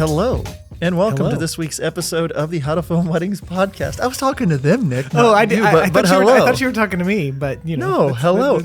Hello, and welcome Hello. to this week's episode of the How to Film Weddings podcast. I was talking to them, Nick. Oh, I not did. you, I but thought hello. I thought you were talking to me, but you know. No, hello.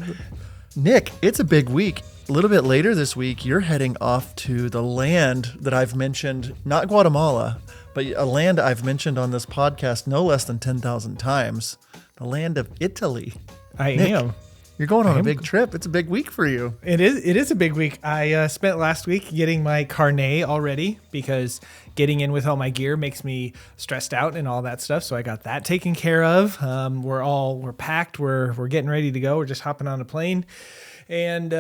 Nick, it's a big week. A little bit later this week, you're heading off to the land that I've mentioned, not Guatemala, but a land I've mentioned on this podcast no less than 10,000 times, the land of Italy. I Nick, am. You're going on a big trip. It's a big week for you. It is a big week. I spent last week getting my carnet already because getting in with all my gear makes me stressed out and all that stuff. So I got that taken care of. We're packed. We're getting ready to go. We're just hopping on a plane, and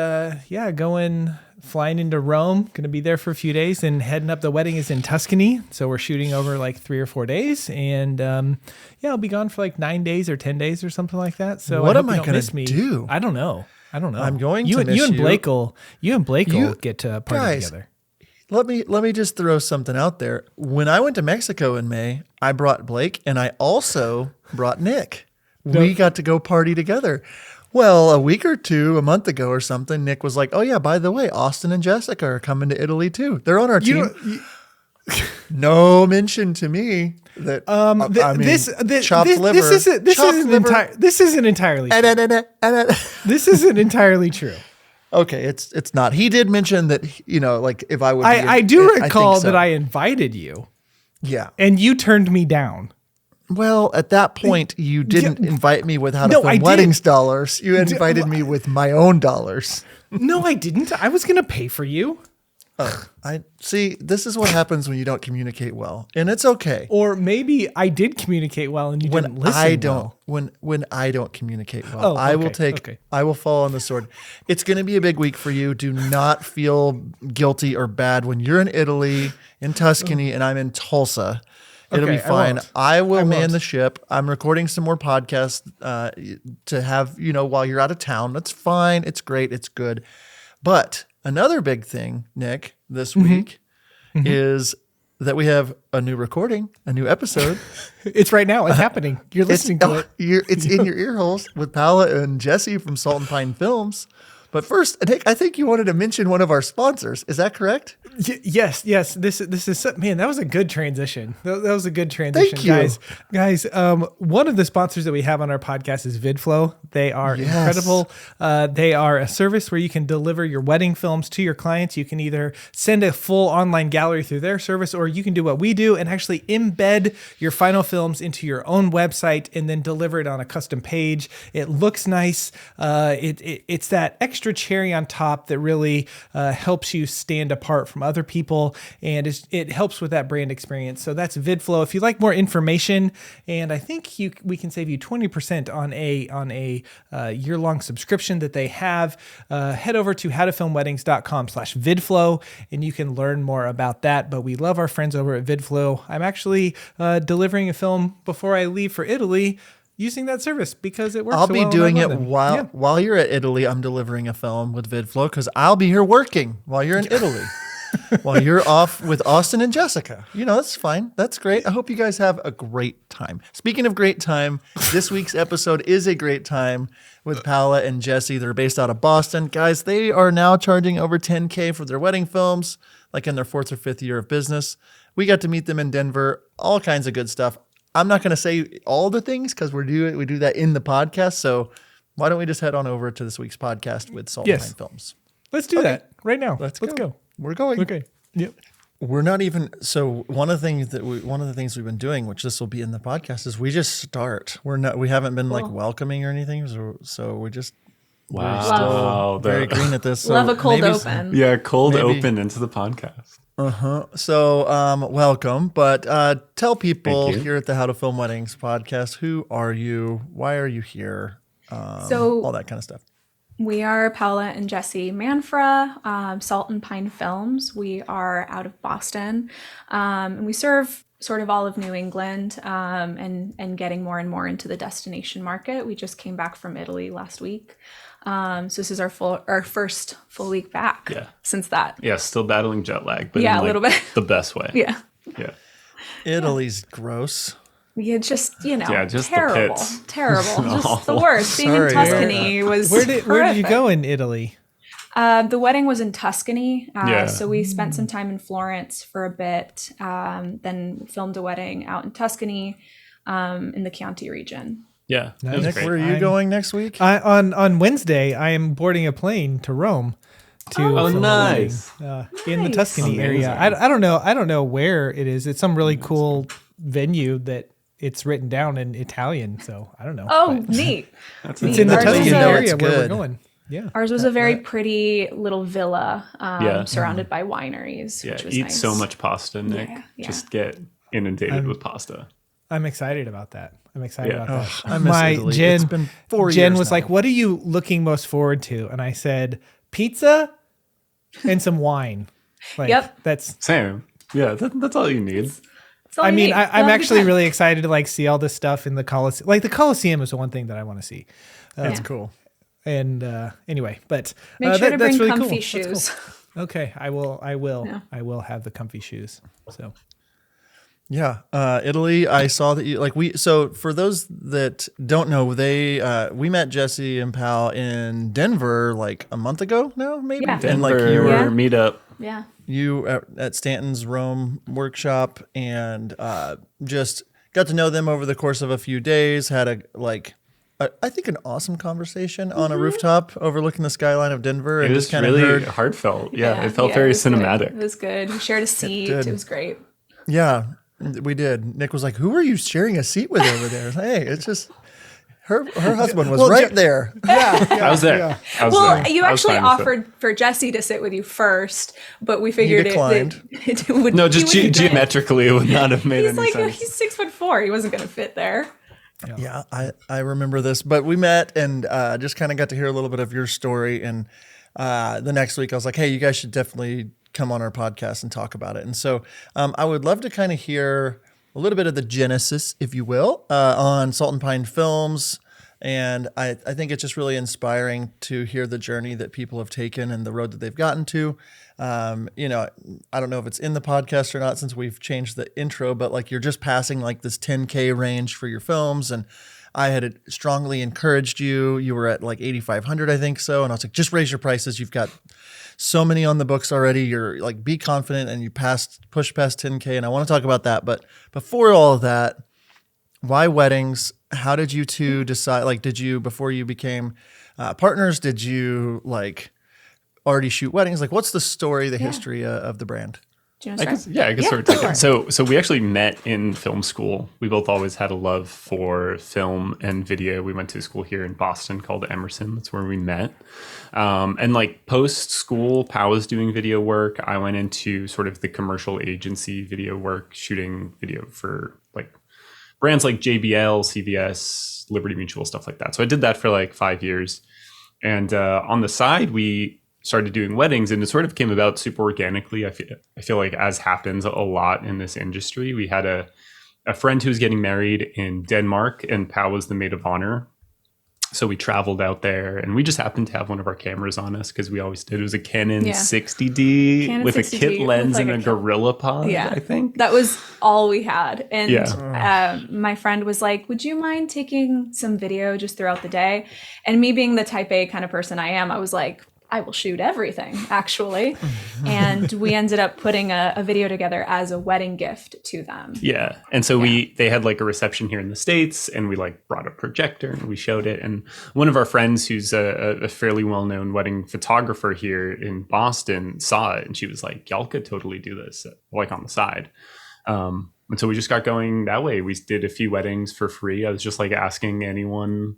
flying into Rome. Going to be there for a few days, and heading up. The wedding is in Tuscany, so we're shooting over like 3 or 4 days, and I'll be gone for like 9 days or 10 days or something like that. So what am I going to do? I don't know. I'm going you to and miss you and you. Blake will get to party guys, together. Let me just throw something out there. When I went to Mexico in May, I brought Blake and I also brought Nick. We got to go party together. Well, a month ago or something, Nick was like, "Oh yeah, by the way, Austin and Jessica are coming to Italy too. They're on our team." No mention to me that chopped liver. This isn't entirely true. This isn't entirely true. Okay, it's not. He did mention that, like if I would. I do recall I think so. that I invited you. Yeah. And you turned me down. Well, at that point, you didn't invite me with How to I Film did. Weddings dollars. You invited me with my own dollars. No, I didn't. I was going to pay for you. I see. This is what happens when you don't communicate well, and it's okay. Or maybe I did communicate well and you didn't listen. When I don't communicate well, Oh, I will okay. I will fall on the sword. It's going to be a big week for you. Do not feel guilty or bad when you're in Italy, in Tuscany, and I'm in Tulsa. It'll be fine. I will man the ship. I'm recording some more podcasts to have, while you're out of town. That's fine. It's great. It's good. But another big thing, Nick, this week is that we have a new recording, a new episode. It's right now. It's happening. You're listening to it. It's in your ear holes with Paola and Jesse from Salt and Pine Films. But first, Nick, I think you wanted to mention one of our sponsors. Is that correct? Yes. This is man. That was a good transition. That was a good transition, Thank you. guys. One of the sponsors that we have on our podcast is VidFlow. They are incredible. They are a service where you can deliver your wedding films to your clients. You can either send a full online gallery through their service, or you can do what we do and actually embed your final films into your own website and then deliver it on a custom page. It looks nice. It's that extra cherry on top that really helps you stand apart from other people, and it helps with that brand experience. So that's VidFlow. If you'd like more information, and I think we can save you 20% on a year-long subscription that they have, head over to howtofilmweddings.com/VidFlow, and you can learn more about that. But we love our friends over at VidFlow. I'm actually delivering a film before I leave for Italy, using that service because it works. I'll so be well doing in it London. while you're at Italy. I'm delivering a film with VidFlow because I'll be here working while you're in Italy. While you're off with Austin and Jessica. That's fine. That's great. I hope you guys have a great time. Speaking of great time, this week's episode is a great time with Paola and Jesse. They're based out of Boston. Guys, they are now charging over $10K for their wedding films, like in their 4th or 5th year of business. We got to meet them in Denver, all kinds of good stuff. I'm not going to say all the things because we do that in the podcast. So why don't we just head on over to this week's podcast with Salt and Pine Films? Let's do that right now. Let's go. We're going. Okay. Yep. We're not even. So one of the things we've been doing, which this will be in the podcast, is we just start. We haven't been like welcoming or anything. So we just. Wow. We're still very green at this. So love a cold open. Yeah. Cold open into the podcast. So, welcome, but tell people here at the How to Film Weddings podcast, who are you? Why are you here? All that kind of stuff. We are Paola and Jesse Manfra, Salt and Pine Films. We are out of Boston, and we serve sort of all of New England, and getting more and more into the destination market. We just came back from Italy last week. So this is our first full week back since that. Yeah, still battling jet lag, but a little bit. The best way. Yeah. Italy's gross. Yeah, just just terrible, terrible, just the worst. Being in Tuscany was Where did you go in Italy? The wedding was in Tuscany. Yeah. So we spent some time in Florence for a bit, then filmed a wedding out in Tuscany in the Chianti region. Yeah. It was Nick, great. where are you going next week? On Wednesday, I am boarding a plane to Rome to film a nice. wedding, in the Nice. Tuscany area. Amazing. I don't know where it is. It's some really cool venue that it's written down in Italian. So I don't know. Oh, but neat. That's it's in the Ours was Tuscany a- area where we're good. going. Yeah. Ours was a very pretty little villa Yeah. surrounded by wineries, Yeah, which was eat nice. so much pasta, Nick. Yeah. Just get inundated with pasta. I'm excited about that. I'm excited Yeah. about that. I miss Italy. Jen, It's been 4 Jen years was now. like, "What are you looking most forward to?" And I said, "Pizza and some wine." Like, Yep. That's. Same. Yeah, that's all you need. That's all I you mean, need. I'm Have a good actually time. really excited to like see all this stuff in the Coliseum. Like the Coliseum is the one thing that I want to see. That's Yeah. cool. And anyway, but Make sure to that's bring really comfy cool. That's shoes. cool. Okay, I will. Yeah. I will have the comfy shoes. So Yeah, Italy. I saw that you like we. So for those that don't know, we met Jesse and Pal in Denver like a month ago now, maybe. Yeah. And like Denver you were Yeah. meetup. Yeah. at Stanton's Rome workshop and just got to know them over the course of a few days. Had I think an awesome conversation on a rooftop overlooking the skyline of Denver, It and was just kind of really heard. heartfelt. Yeah, it felt very was good. cinematic. It was good. We shared a seat. did. It was great. Yeah, we did. Nick was like, "Who are you sharing a seat with over there?" Hey, it's just her husband was Well, right there. I was there. I was Well, there. you I was actually fine with it. offered for Jesse to sit with you first, but we figured declined. it would. No, he just would decline. geometrically, it would not have made He's any like sense. he's 6'4". He wasn't going to fit there. Yeah, I remember this, but we met and just kind of got to hear a little bit of your story. And the next week, I was like, "Hey, you guys should definitely come on our podcast and talk about it." And so I would love to kind of hear a little bit of the genesis, if you will, on Salt and Pine Films. And I think it's just really inspiring to hear the journey that people have taken and the road that they've gotten to. I don't know if it's in the podcast or not since we've changed the intro, but like you're just passing like this 10K range for your films. And I had strongly encouraged you. You were at like 8,500, I think so. And I was like, just raise your prices. You've got so many on the books already. You're like, be confident, and you push past 10K. And I want to talk about that. But before all of that, why weddings? How did you two decide? Like, did you, before you became partners, did you like already shoot weddings? Like, what's the story, the history of the brand? Do you want to start? I could sort of take it. So we actually met in film school. We both always had a love for film and video. We went to a school here in Boston called Emerson. That's where we met. And like post school, Pao was doing video work. I went into sort of the commercial agency video work, shooting video for like brands like JBL, CVS, Liberty Mutual, stuff like that. So I did that for like 5 years. And on the side, we started doing weddings, and it sort of came about super organically. I feel like, as happens a lot in this industry, we had a friend who was getting married in Denmark, and Pao was the maid of honor. So we traveled out there, and we just happened to have one of our cameras on us because we always did. It was a Canon 60D Canon with 60D a kit lens with like and a Gorilla Pod, Yeah. I think. That was all we had. And Yeah. my friend was like, would you mind taking some video just throughout the day? And me being the type A kind of person I am, I was like, I will shoot everything, actually. And we ended up putting a video together as a wedding gift to them. Yeah. And so they had like a reception here in the States, and we like brought a projector and we showed it. And one of our friends who's a fairly well-known wedding photographer here in Boston saw it, and she was like, y'all could totally do this like on the side. And so we just got going that way. We did a few weddings for free. I was just like asking anyone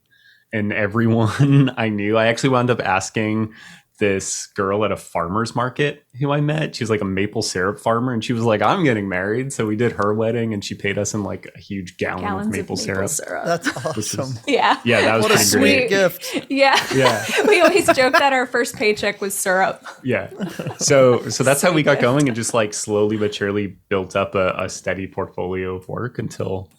and everyone I knew. I actually wound up asking this girl at a farmer's market who I met. She was like a maple syrup farmer, and she was like, I'm getting married. So we did her wedding, and she paid us in like a huge gallon of Gallons maple syrup. That's awesome. Yeah. Yeah, that was What a pretty sweet great. gift. Yeah. Yeah. We always joke that our first paycheck was syrup. Yeah. So that's how we got going, and just like slowly but surely built up a steady portfolio of work until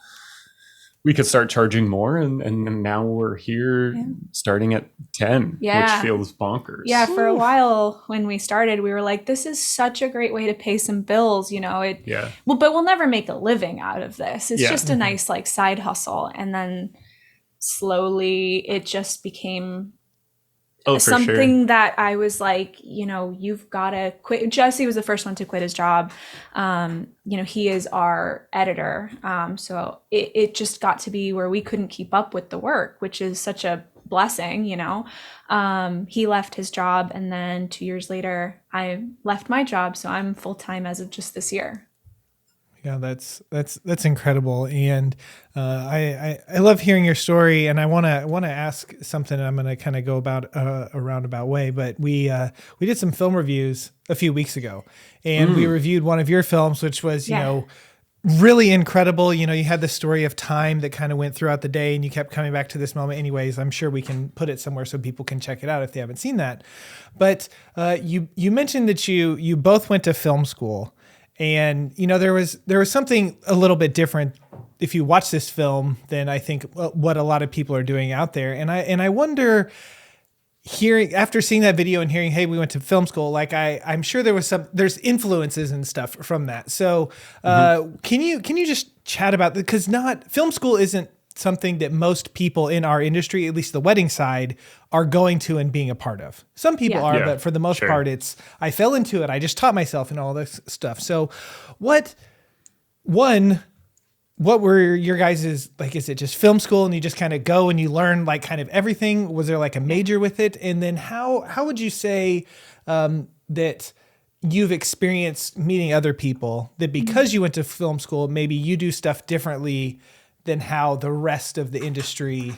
we could start charging more. And now we're here starting at 10, Yeah. which feels bonkers. Yeah, for a while when we started, we were like, this is such a great way to pay some bills, Yeah. Well, but we'll never make a living out of this. It's Yeah. just a nice like side hustle. And then slowly it just became for something sure. that I was like, you've got to quit. Jesse was the first one to quit his job. He is our editor. So it just got to be where we couldn't keep up with the work, which is such a blessing. He left his job, and then 2 years later, I left my job. So I'm full-time as of just this year. Yeah, that's incredible, and I love hearing your story. And I want to ask something. I'm going to kind of go about a roundabout way, but we did some film reviews a few weeks ago, and we reviewed one of your films, which was really incredible. You had the story of time that kind of went throughout the day, and you kept coming back to this moment. Anyways, I'm sure we can put it somewhere so people can check it out if they haven't seen that. But you mentioned that you both went to film school. And there was something a little bit different if you watch this film than I think what a lot of people are doing out there. And I wonder, after seeing that video and hearing, hey, we went to film school, like I'm sure there's influences and stuff from that. So can you just chat about that? Because film school isn't something that most people in our industry, at least the wedding side, are going to and being a part of. Some people are, but for the most part, I fell into it. I just taught myself and all this stuff. So what were your guys' like, is it just film school and you just kind of go and you learn like kind of everything? Was there like a major with it? And then how would you say that you've experienced meeting other people that because you went to film school, maybe you do stuff differently than how the rest of the industry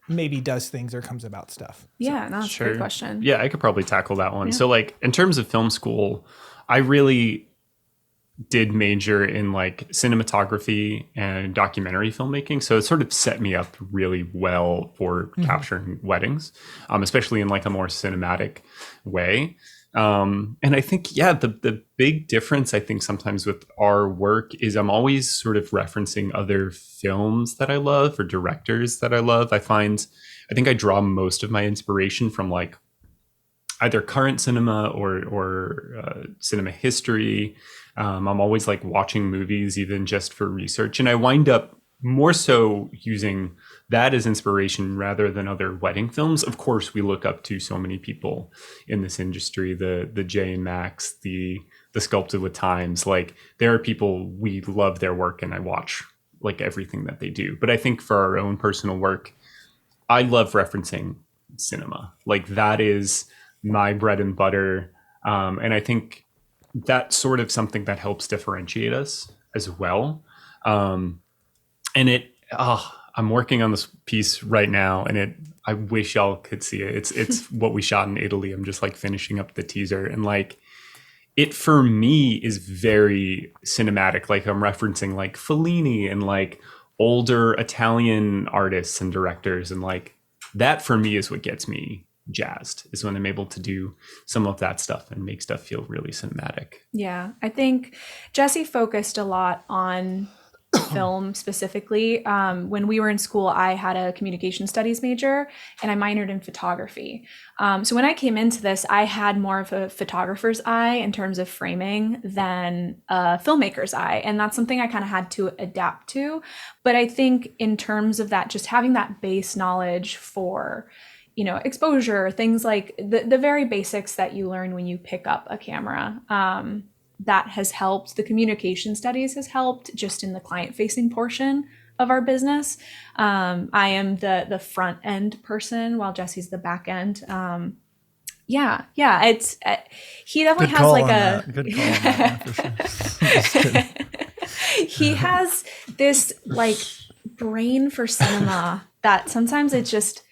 maybe does things or comes about stuff? Yeah, that's a great question. Yeah, I could probably tackle that one. Yeah. So like in terms of film school, I really did major in like cinematography and documentary filmmaking. So it sort of set me up really well for capturing weddings, especially in like a more cinematic way. And I think, the big difference I think sometimes with our work is I'm always sort of referencing other films that I love or directors that I love. I think I draw most of my inspiration from like either current cinema or cinema history. I'm always like watching movies even just for research. And I wind up more so using that as inspiration rather than other wedding films. Of course, we look up to so many people in this industry, the Jay and Max, the Sculpted with Times. Like there are people, we love their work and I watch like everything that they do. But I think for our own personal work, I love referencing cinema. Like that is my bread and butter. And I think that's sort of something that helps differentiate us as well. And I'm working on this piece right now, and I wish y'all could see it. It's what we shot in Italy. I'm just like finishing up the teaser, and like it for me is very cinematic. Like I'm referencing like Fellini and like older Italian artists and directors, and like that for me is what gets me jazzed, is when I'm able to do some of that stuff and make stuff feel really cinematic. Yeah, I think Jesse focused a lot on film specifically. When we were in school, I had a communication studies major and I minored in photography. So when I came into this, I had more of a photographer's eye in terms of framing than a filmmaker's eye. And that's something I kind of had to adapt to. But I think in terms of that, just having that base knowledge for exposure, things like the very basics that you learn when you pick up a camera, that has helped. The communication studies has helped just in the client-facing portion of our business. I am the front end person while Jesse's the back end. It's he definitely has like a good call on that one, for sure. He has this like brain for cinema that sometimes it's just,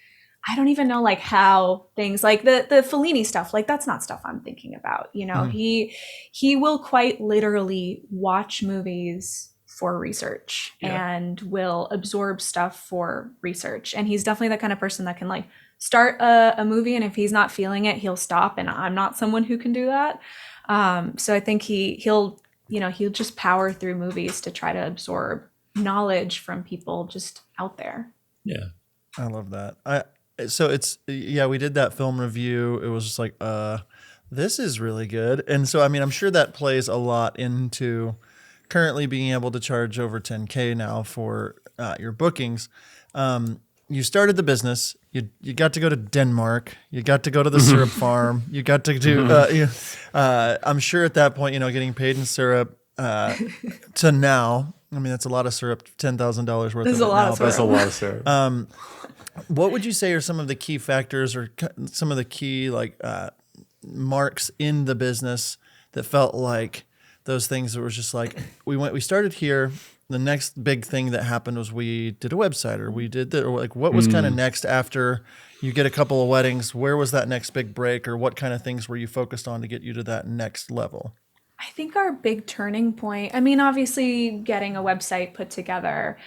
I don't even know like how things like the Fellini stuff, like that's not stuff I'm thinking about. He will quite literally watch movies for research and will absorb stuff for research. And he's definitely the kind of person that can like start a movie, and if he's not feeling it, he'll stop. And I'm not someone who can do that. So I think he'll just power through movies to try to absorb knowledge from people just out there. Yeah. I love that. So we did that film review. It was just like, this is really good. And so, I mean, I'm sure that plays a lot into currently being able to charge over $10K now for your bookings. You started the business You got to go to Denmark. You got to go to the syrup farm. You got to do. I'm sure at that point, getting paid in syrup to now. I mean, that's a lot of syrup. $10,000 worth. There's of a it lot now, of but- That's a lot of syrup. What would you say are some of the key factors or some of the key marks in the business that felt like those things that were just like we started here. The next big thing that happened was we did a website or we did or like what was kind of next after you get a couple of weddings? Where was that next big break or what kind of things were you focused on to get you to that next level? I think our big turning point, I mean, obviously getting a website put together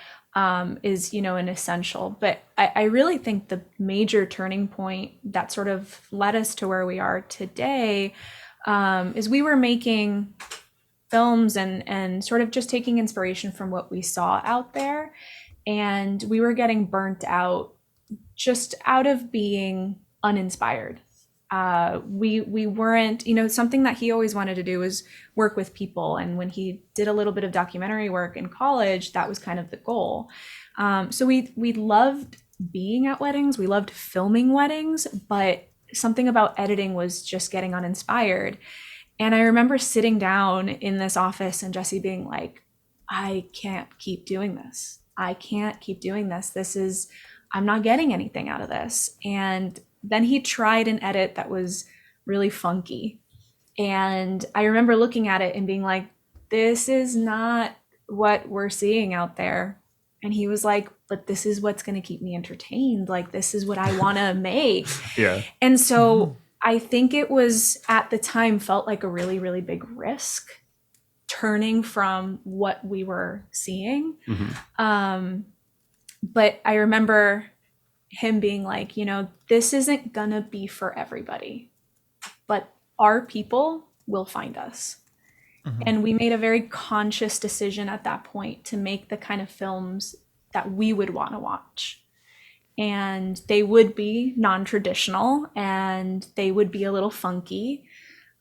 is, an essential, but I really think the major turning point that sort of led us to where we are today is we were making films and sort of just taking inspiration from what we saw out there. And we were getting burnt out just out of being uninspired. We weren't, something that he always wanted to do was work with people. And when he did a little bit of documentary work in college, that was kind of the goal. So we loved being at weddings. We loved filming weddings, but something about editing was just getting uninspired. And I remember sitting down in this office and Jesse being like, I can't keep doing this. I can't keep doing this. I'm not getting anything out of this. And then he tried an edit that was really funky. And I remember looking at it and being like, this is not what we're seeing out there. And he was like, but this is what's going to keep me entertained. Like, this is what I want to make. Yeah. And so I think it was at the time felt like a really, really big risk turning from what we were seeing. But I remember him being like, this isn't gonna be for everybody, but our people will find us. And we made a very conscious decision at that point to make the kind of films that we would want to watch. And they would be non-traditional and they would be a little funky.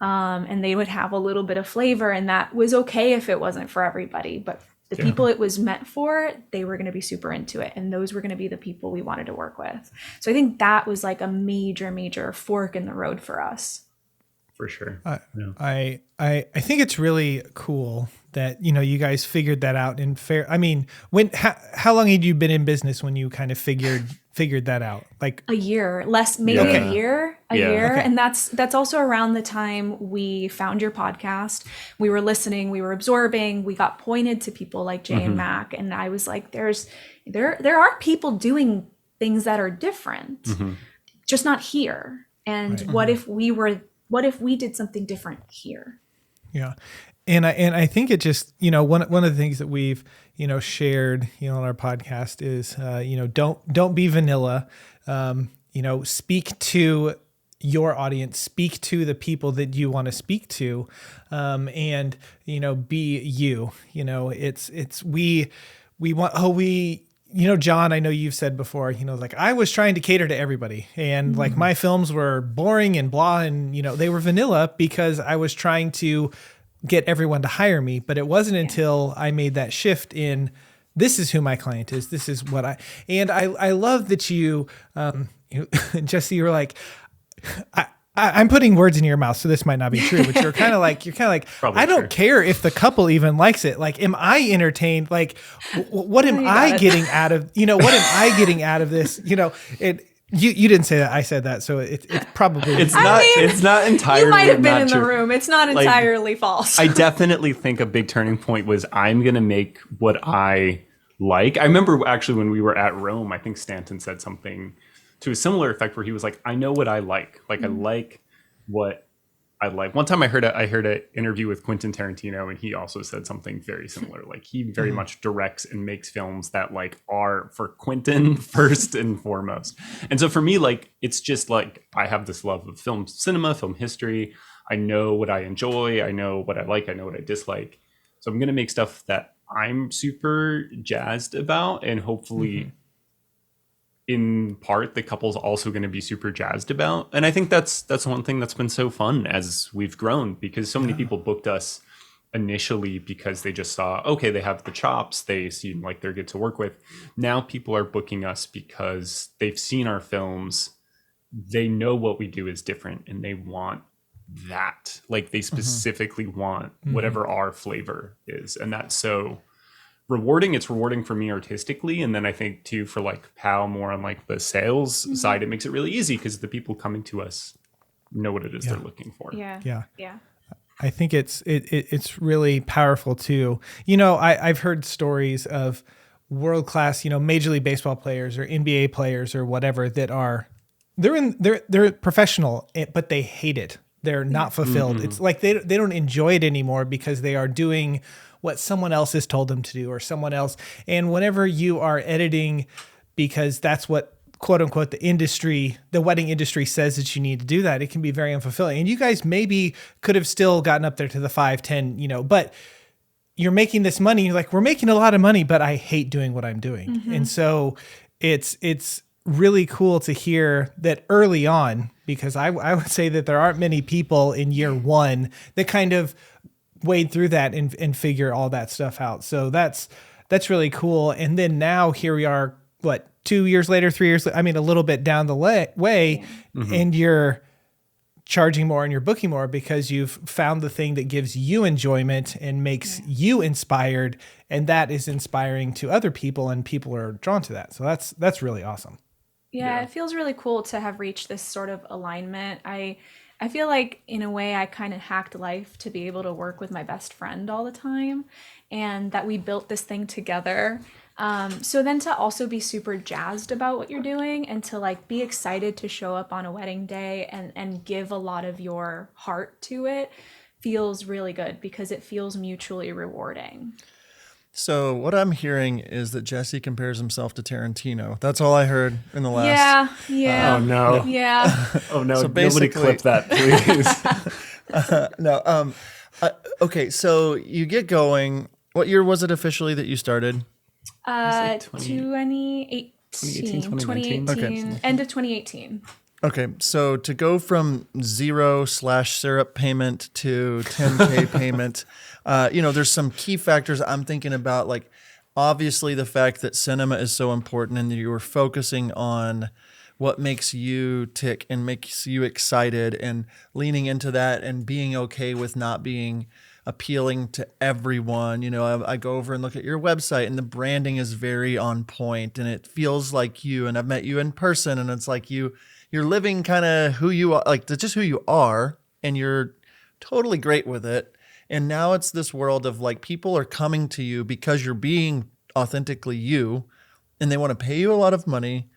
And they would have a little bit of flavor, and that was okay if it wasn't for everybody, but the people it was meant for, they were going to be super into it. And those were going to be the people we wanted to work with. So I think that was like a major, major fork in the road for us. For sure. I think it's really cool that, you guys figured that out in fair. I mean, how long had you been in business when you kind of figured that out? Like a year, less, maybe a year. Okay. And that's also around the time we found your podcast. We were listening, we were absorbing, we got pointed to people like Jay and Mac. And I was like, there are people doing things that are different, just not here. And what if we did something different here? Yeah. And I think it just, one of the things that we've, shared, on our podcast is, don't be vanilla, speak to your audience, speak to the people that you want to speak to, and, be you, we want, John, I know you've said before, like I was trying to cater to everybody and like my films were boring and blah and, they were vanilla because I was trying to get everyone to hire me. But it wasn't until I made that shift in this is who my client is. This is what I love that you Jesse, you were like, I'm putting words in your mouth, so this might not be true, but you're kind of like, I don't care if the couple even likes it. Like, am I entertained? Like, what am I getting out of, what am I getting out of this? You didn't say that. I said that. So it's probably, it's not entirely. You might have been in true. the room. It's not entirely false. I definitely think a big turning point was I'm going to make what I like. I remember actually when we were at Rome, I think Stanton said something to a similar effect where he was like, I know what I like. Like, I like what I like. One time I heard an interview with Quentin Tarantino, and he also said something very similar. Like, he very much directs and makes films that like are for Quentin first and foremost. And so for me, like, it's just like, I have this love of film cinema, film history. I know what I enjoy. I know what I like. I know what I dislike. So I'm going to make stuff that I'm super jazzed about, and hopefully in part the couple's also going to be super jazzed about. And I think that's one thing that's been so fun as we've grown, because so many people booked us initially because they just saw, okay, they have the chops, they seem like they're good to work with. Now people are booking us because they've seen our films, they know what we do is different, and they want that. Like they specifically want whatever our flavor is. And that's so rewarding. It's rewarding for me artistically. And then I think too, for like Pal, more on like the sales side, it makes it really easy because the people coming to us know what it is they're looking for. Yeah. Yeah. I think it's really powerful too. You know, I've heard stories of world class, you know, Major League Baseball players or NBA players or whatever that are they're professional, but they hate it. They're not fulfilled. It's like they don't enjoy it anymore because they are doing what someone else has told them to do or someone else. And whenever you are editing because that's what quote unquote the wedding industry says that you need to do that, it can be very unfulfilling. And you guys maybe could have still gotten up there to the 5-10, you know, but you're making this money. You're like, we're making a lot of money, but I hate doing what I'm doing. And so it's really cool to hear that early on, because I would say that there aren't many people in year one that kind of wade through that and figure all that stuff out. So that's really cool. And then now here we are, 2 years later, 3 years, I mean, a little bit down the way, and you're charging more and you're booking more because you've found the thing that gives you enjoyment and makes you inspired. And that is inspiring to other people, and people are drawn to that. So that's really awesome. Yeah, it feels really cool to have reached this sort of alignment. I feel like in a way I kind of hacked life to be able to work with my best friend all the time, and that we built this thing together. So then to also be super jazzed about what you're doing and to like be excited to show up on a wedding day and give a lot of your heart to it feels really good because it feels mutually rewarding. So what I'm hearing is that Jesse compares himself to Tarantino. That's all I heard in the last. Yeah. Oh no. Yeah. Oh no. So Nobody clip that, please. No. Okay. So you get going. What year was it officially that you started? 2018, 2019? Okay. End of 2018. Okay, so to go from 0/syrup payment to 10K payment, there's some key factors I'm thinking about, like obviously the fact that cinema is so important and that you were focusing on what makes you tick and makes you excited and leaning into that and being okay with not being appealing to everyone. You know, I go over and look at your website and the branding is very on point and it feels like you, and I've met you in person and it's like you're living kind of who you are, like just who you are, and you're totally great with it. And now it's this world of like people are coming to you because you're being authentically you, and they want to pay you a lot of money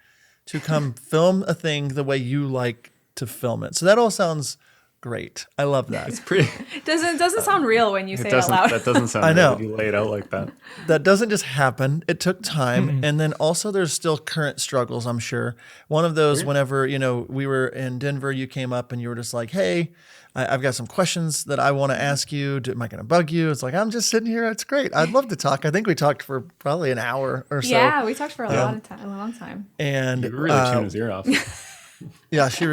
to come film a thing the way you like to film it. So that all sounds great. I love that. It's pretty. Doesn't sound real when you say it out loud. That doesn't sound I know. real when you lay it out like that. That doesn't just happen. It took time. And then also there's still current struggles, I'm sure. One of those, whenever, we were in Denver, you came up and you were just like, hey, I've got some questions that I want to ask you. Am I going to bug you? It's like, I'm just sitting here. It's great. I'd love to talk. I think we talked for probably an hour or so. Yeah, we talked for a long time. And You really tuned his ear off. yeah, she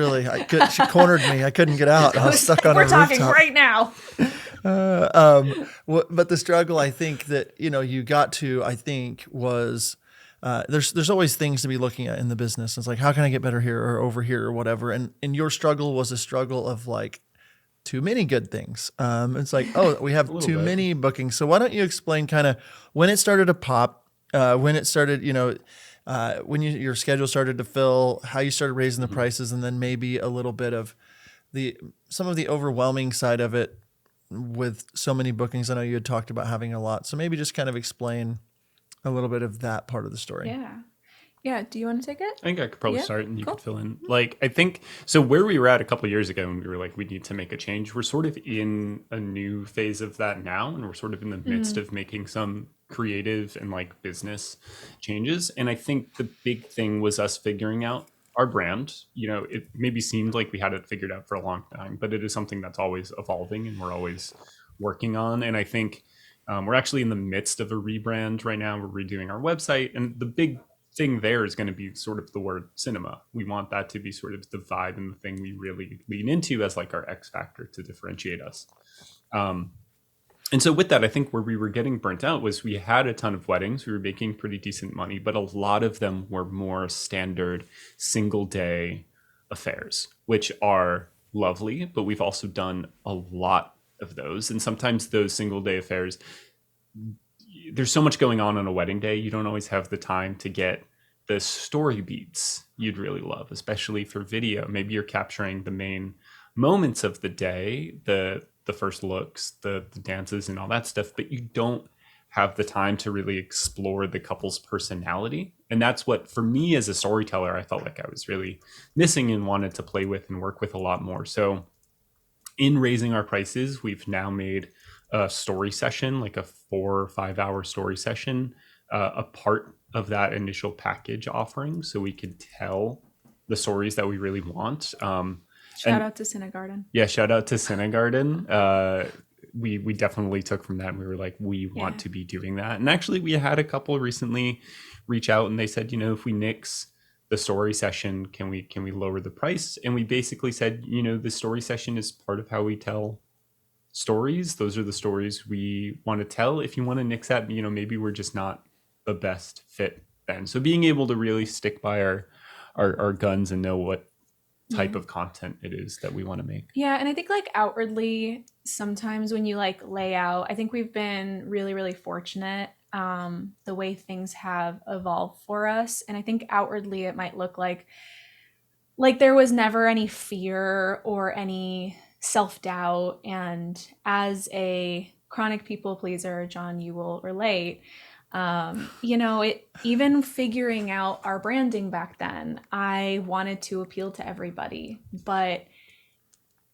cornered me. I couldn't get out. I was stuck on a We're rooftop. talking right now. But the struggle, I think that, you got to, I think was, there's always things to be looking at in the business. It's like, how can I get better here or over here or whatever? And your struggle was a struggle of like too many good things. It's like, oh, we have too many bookings. So why don't you explain kind of when it started to pop, when it started, when your schedule started to fill, how you started raising the prices, and then maybe a little bit of some of the overwhelming side of it with so many bookings. I know you had talked about having a lot. So maybe just kind of explain a little bit of that part of the story. Yeah. Yeah. Do you want to take it? I think I could probably Yeah, start and you cool. could fill in. Like, I think, so where we were at a couple of years ago when we were like, we need to make a change, we're sort of in a new phase of that now. And we're sort of in the midst of making some creative and like business changes. And I think the big thing was us figuring out our brand. It maybe seemed like we had it figured out for a long time, but it is something that's always evolving and we're always working on. And I think we're actually in the midst of a rebrand right now. We're redoing our website, and the big thing there is going to be sort of the word cinema. We want that to be sort of the vibe and the thing we really lean into as like our X factor to differentiate us. And so with that, I think where we were getting burnt out was we had a ton of weddings. We were making pretty decent money, but a lot of them were more standard single day affairs, which are lovely, but we've also done a lot of those. And sometimes those single day affairs, there's so much going on a wedding day. You don't always have the time to get the story beats you'd really love, especially for video. Maybe you're capturing the main moments of the day, the first looks, the dances and all that stuff, but you don't have the time to really explore the couple's personality. And that's what, for me as a storyteller, I felt like I was really missing and wanted to play with and work with a lot more. So in raising our prices, we've now made a story session, like a 4 or 5 hour story session, a part of that initial package offering, so we could tell the stories that we really want. Shout out to Cinegarden. Yeah, shout out to Cinegarden. We definitely took from that and we were like, we want to be doing that. And actually we had a couple recently reach out and they said, if we nix the story session, can we lower the price? And we basically said, the story session is part of how we tell stories. Those are the stories we want to tell. If you want to nix that, maybe we're just not the best fit then. So being able to really stick by our guns and know what type of content it is that we want to make. Yeah, and I think outwardly, sometimes when you lay out, I think we've been really, really fortunate the way things have evolved for us. And I think outwardly it might look like there was never any fear or any self-doubt. And as a chronic people pleaser, John, you will relate, it even figuring out our branding back then, I wanted to appeal to everybody, but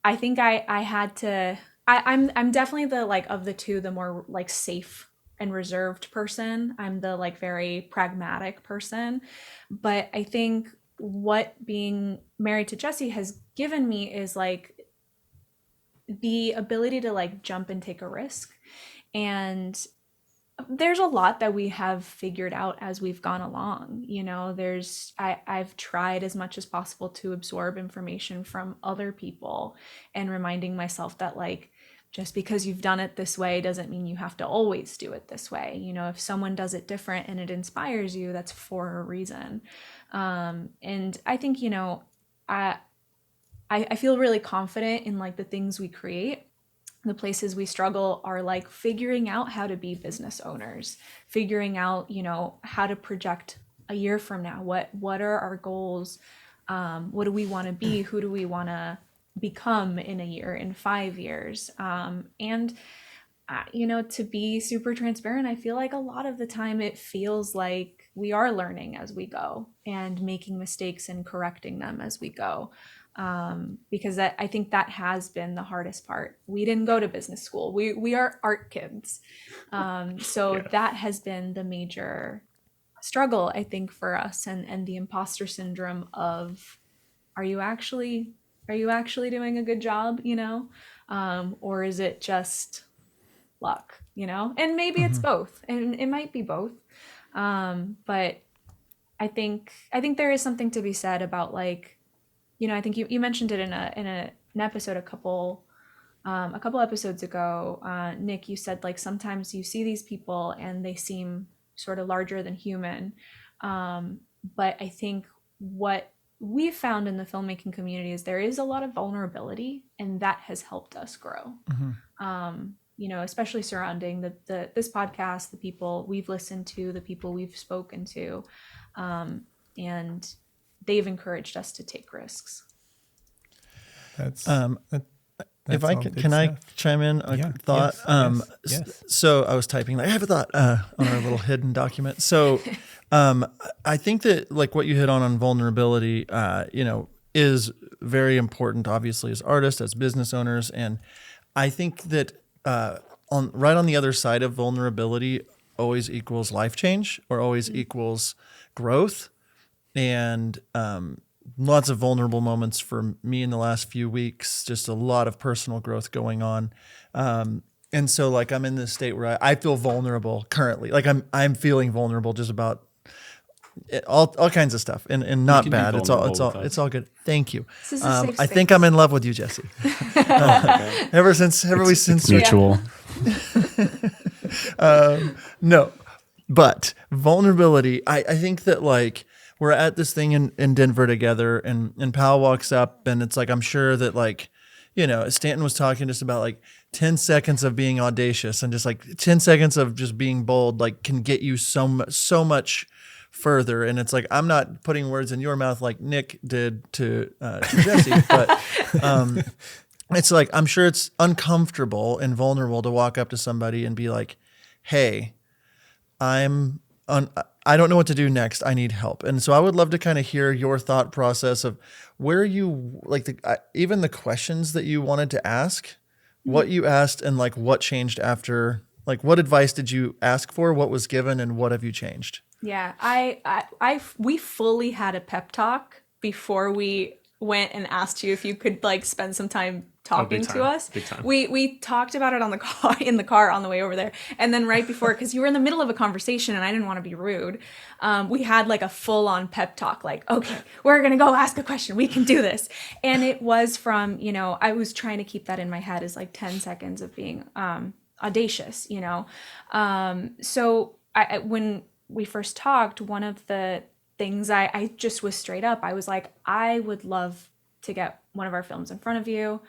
I think I had to, I'm definitely the of the two, the more safe and reserved person. I'm the very pragmatic person, but I think what being married to Jesse has given me is the ability to jump and take a risk. And there's a lot that we have figured out as we've gone along. I've tried as much as possible to absorb information from other people and reminding myself that just because you've done it this way doesn't mean you have to always do it this way. If someone does it different and it inspires you, that's for a reason. And I think, I feel really confident in the things we create. The places we struggle are figuring out how to be business owners, figuring out, how to project a year from now. What are our goals? What do we want to be? Who do we want to become in a year, in 5 years? And to be super transparent, I feel a lot of the time it feels like we are learning as we go and making mistakes and correcting them as we go. Because I think that has been the hardest part. We didn't go to business school. We are art kids. So that has been the major struggle, I think, for us, and the imposter syndrome of, are you actually doing a good job, or is it just luck, and maybe it's both, and it might be both. But I think there is something to be said about I think you mentioned it in an episode a couple episodes ago. Nick, you said sometimes you see these people and they seem sort of larger than human. But I think what we've found in the filmmaking community is there is a lot of vulnerability, and that has helped us grow. Especially surrounding this podcast, the people we've listened to, the people we've spoken to, and they've encouraged us to take risks. That's if I can I chime in a thought? Yes. So I was typing, I have a thought on our little hidden document. So I think that what you hit on vulnerability, is very important, obviously, as artists, as business owners. And I think that right on the other side of vulnerability always equals life change, or always equals growth. And lots of vulnerable moments for me in the last few weeks, just a lot of personal growth going on. And so I'm in this state where I feel vulnerable currently. I'm feeling vulnerable just about all kinds of stuff, and not bad. It's all good. Thank you. I think I'm in love with you, Jesse. Ever since it's mutual. No, but vulnerability. I think that like we're at this thing in Denver together, and Pal walks up, and it's like I'm sure that like Stanton was talking just about like 10 seconds of being audacious and just like 10 seconds of just being bold like can get you so much further. And it's like I'm not putting words in your mouth like Nick did to Jesse, but it's like I'm sure it's uncomfortable and vulnerable to walk up to somebody and be like, hey, I don't know what to do next. I need help. And so I would love to kind of hear your thought process of where you like even the questions that you wanted to ask, what you asked, and like what changed after. Like, what advice did you ask for? What was given, and what have you changed? Yeah, we fully had a pep talk before we went and asked you if you could like spend some time talking to us. Big time. We talked about it on the car in the car on the way over there, and then right before, because you were in the middle of a conversation and I didn't want to be rude, we had like a full on pep talk. Like, okay, we're gonna go ask a question. We can do this, and it was from I was trying to keep that in my head as like 10 seconds of being audacious. So when we first talked, one of the things I just was straight up, I was like, I would love to get one of our films in front of you.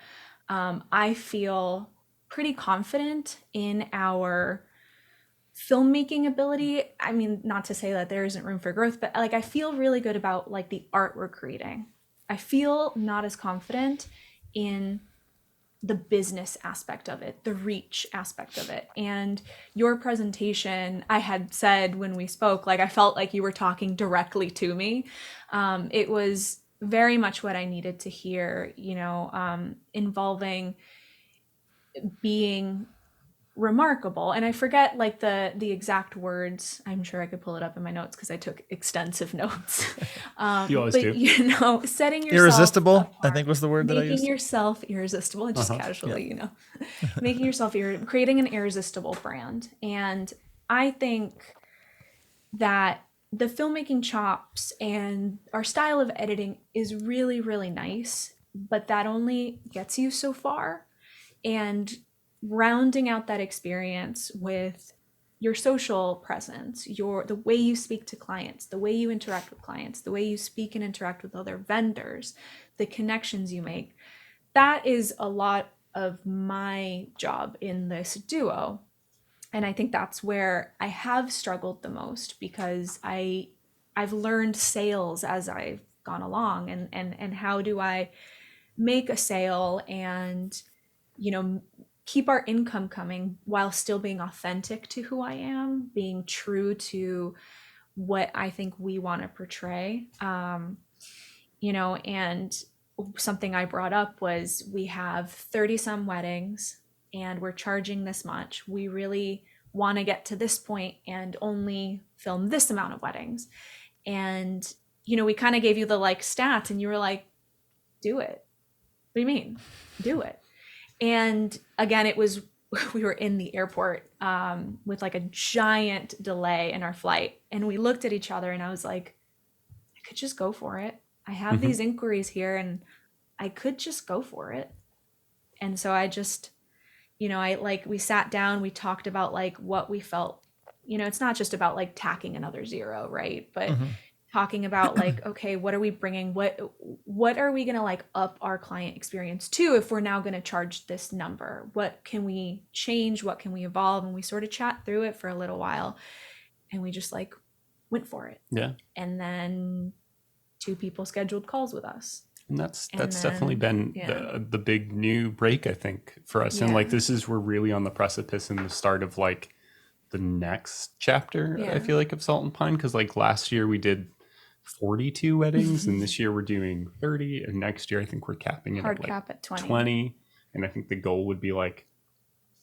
I feel pretty confident in our filmmaking ability. I mean, not to say that there isn't room for growth, but like I feel really good about like the art we're creating. I feel not as confident in the business aspect of it, the reach aspect of it. And your presentation, I had said when we spoke, like I felt like you were talking directly to me. It was very much what I needed to hear, involving being remarkable. And I forget like the exact words. I'm sure I could pull it up in my notes because I took extensive notes. You always but do. setting yourself Irresistible, apart, I think was the word that I used. making yourself irresistible, just casually, making yourself creating an irresistible brand. And I think that the filmmaking chops and our style of editing is really, really nice, but that only gets you so far. And rounding out that experience with your social presence, the way you speak to clients, the way you interact with clients, the way you speak and interact with other vendors, the connections you make, that is a lot of my job in this duo. And I think that's where I have struggled the most, because I've learned sales as I've gone along, and how do I make a sale and keep our income coming while still being authentic to who I am, being true to what I think we want to portray. And something I brought up was we have 30 some weddings and we're charging this much. We really want to get to this point and only film this amount of weddings. And, we kind of gave you the like stats and you were like, do it. What do you mean? Do it. And again, we were in the airport with like a giant delay in our flight. And we looked at each other and I was like, I could just go for it. I have these inquiries here and I could just go for it. And so I just, we sat down, we talked about like what we felt, it's not just about like tacking another zero, right? But talking about like, okay, what are we bringing? What are we going to like up our client experience to if we're now going to charge this number? What can we change? What can we evolve? And we sort of chat through it for a little while and we just like went for it. Yeah. And then 2 people scheduled calls with us. And that's definitely been the big new break, I think, for us. Yeah. And like we're really on the precipice and the start of like the next chapter, I feel like, of Salt and Pine. Because like last year we did 42 weddings and this year we're doing 30, and next year I think we're capping it Hard at like cap at 20. And I think the goal would be like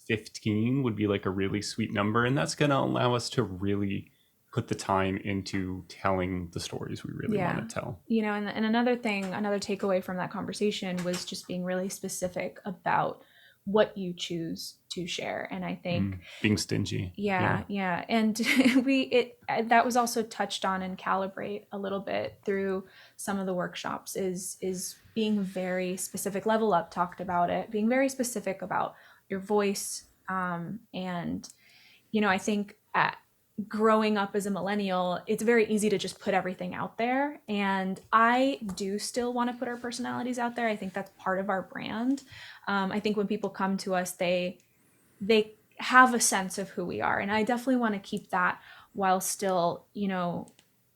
15 would be like a really sweet number, and that's going to allow us to really put the time into telling the stories we really want to tell. And another takeaway from that conversation was just being really specific about what you choose to share. And I think being stingy. Yeah. And that was also touched on in Calibrate a little bit through some of the workshops is being very specific. Level Up talked about it, being very specific about your voice, and I think growing up as a millennial, it's very easy to just put everything out there. And I do still want to put our personalities out there. I think that's part of our brand. I think when people come to us, they have a sense of who we are. And I definitely want to keep that while still,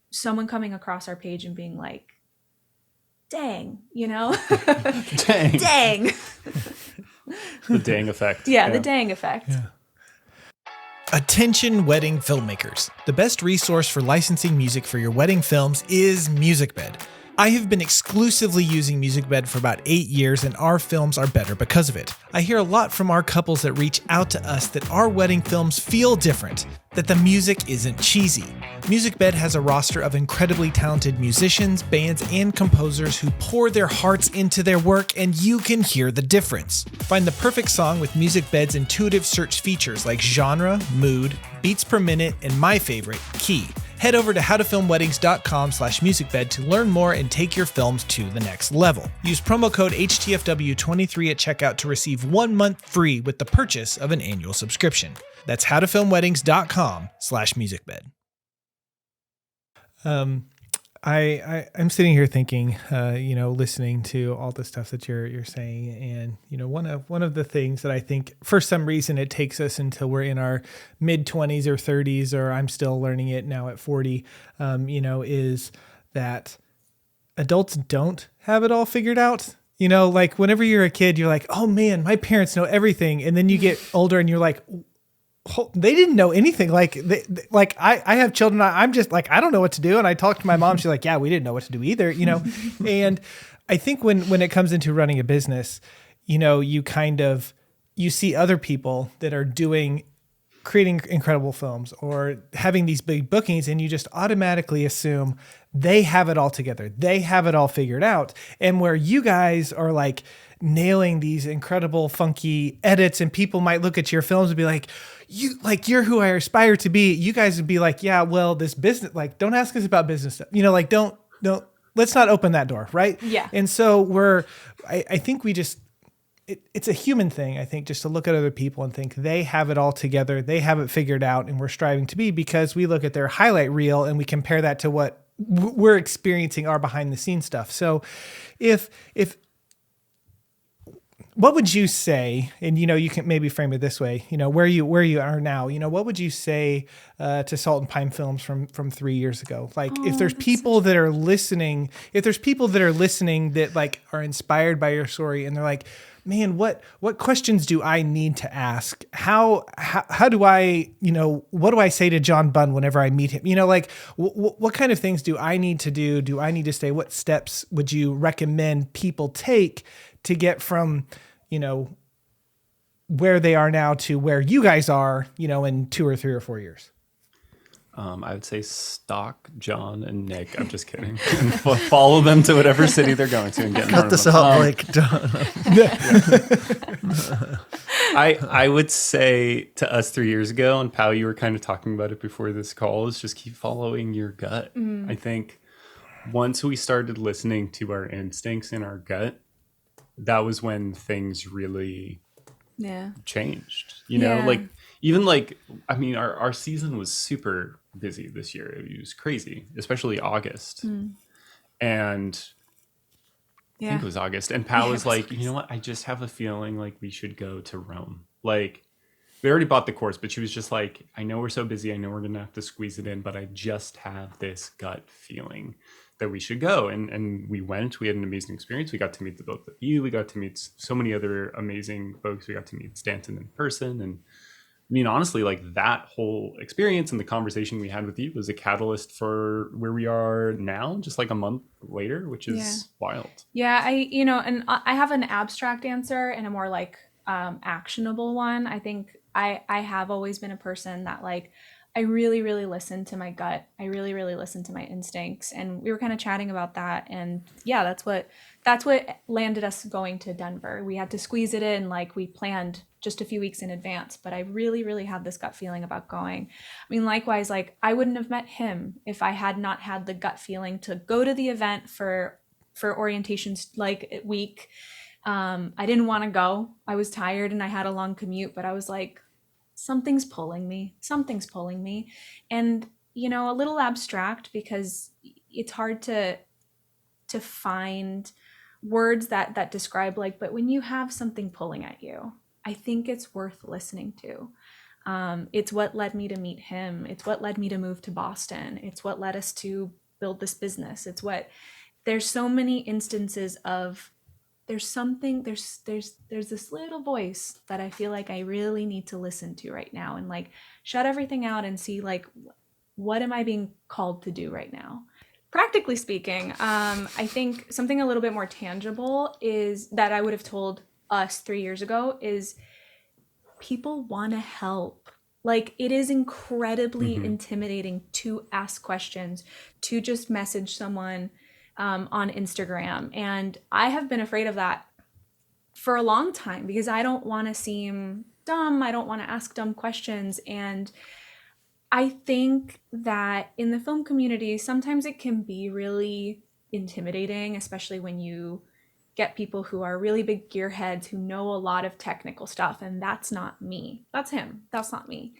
someone coming across our page and being like, dang, Dang. dang. The dang effect. Yeah, the dang effect. Yeah. Attention wedding filmmakers. The best resource for licensing music for your wedding films is MusicBed. I have been exclusively using MusicBed for about 8 years, and our films are better because of it. I hear a lot from our couples that reach out to us that our wedding films feel different, that the music isn't cheesy. MusicBed has a roster of incredibly talented musicians, bands, and composers who pour their hearts into their work, and you can hear the difference. Find the perfect song with MusicBed's intuitive search features like genre, mood, beats per minute, and my favorite, key. Head over to howtofilmweddings.com/musicbed to learn more and take your films to the next level. Use promo code HTFW23 at checkout to receive 1 month free with the purchase of an annual subscription. That's howtofilmweddings.com/musicbed. I'm sitting here thinking, listening to all the stuff that you're saying, and one of the things that I think for some reason it takes us until we're in our mid 20s or 30s, or I'm still learning it now at 40, is that adults don't have it all figured out. Like whenever you're a kid, you're like, oh man, my parents know everything, and then you get older and you're like, they didn't know anything. Like, I have children. I'm just like, I don't know what to do. And I talked to my mom. She's like, yeah, we didn't know what to do either, And I think when it comes into running a business, you see other people that are creating incredible films or having these big bookings, and you just automatically assume they have it all together. They have it all figured out. And where you guys are like nailing these incredible funky edits, and people might look at your films and be like, you're who I aspire to be. You guys would be like, yeah, well, this business, like, don't ask us about business stuff. Don't, let's not open that door. Right. Yeah. And so I think we just, it's a human thing, I think, just to look at other people and think they have it all together. They have it figured out, and we're striving to be, because we look at their highlight reel and we compare that to what we're experiencing, our behind the scenes stuff. So what would you say, and you can maybe frame it this way, where you are now, what would you say to Salt and Pine Films from 3 years ago? Like, if there's people that are listening, that like are inspired by your story, and they're like, man, what questions do I need to ask? How do I, what do I say to John Bunn whenever I meet him? Like what kind of things do I need to do? Do I need to stay? What steps would you recommend people take to get from, where they are now to where you guys are, in 2 or 3 or 4 years? I would say stalk John and Nick. I'm just kidding. And follow them to whatever city they're going to and get in front Cut of this them. out, Blake. I would say to us 3 years ago, and Pao, you were kind of talking about it before this call, is just keep following your gut. I think once we started listening to our instincts and our gut, that was when things really changed. Our season was super busy this year. It was crazy, especially August. And I think it was August. And Pal was like, you know what? I just have a feeling like we should go to Rome. Like, we already bought the course, but she was just like, I know we're so busy. I know we're going to have to squeeze it in, but I just have this gut feeling that we should go. And we went. We had an amazing experience. We got to meet the both of you. We got to meet so many other amazing folks. We got to meet Stanton in person. And I mean, honestly, like that whole experience and the conversation we had with you was a catalyst for where we are now, just like a month later, which is wild. Yeah, I have an abstract answer and a more like actionable one. I think I have always been a person that like, I really, really listen to my gut. I really, really listen to my instincts. And we were kind of chatting about that. And yeah, that's what landed us going to Denver. We had to squeeze it in, like we planned just a few weeks in advance, but I really, really had this gut feeling about going. I mean, likewise, like I wouldn't have met him if I had not had the gut feeling to go to the event for orientations like week. I didn't want to go. I was tired and I had a long commute, but I was like, something's pulling me. Something's pulling me. And, you know, a little abstract because it's hard to find words that describe like, but when you have something pulling at you, I think it's worth listening to. It's what led me to meet him. It's what led me to move to Boston. It's what led us to build this business. It's what, there's so many instances of there's this little voice that I feel like I really need to listen to right now and like shut everything out and see like, what am I being called to do right now? Practically speaking, I think something a little bit more tangible is that I would have told us 3 years ago is people want to help. Like it is incredibly intimidating to ask questions, to just message someone on Instagram. And I have been afraid of that for a long time because I don't want to seem dumb. I don't want to ask dumb questions. And I think that in the film community, sometimes it can be really intimidating, especially when you get people who are really big gearheads who know a lot of technical stuff. And that's not me. That's him. That's not me.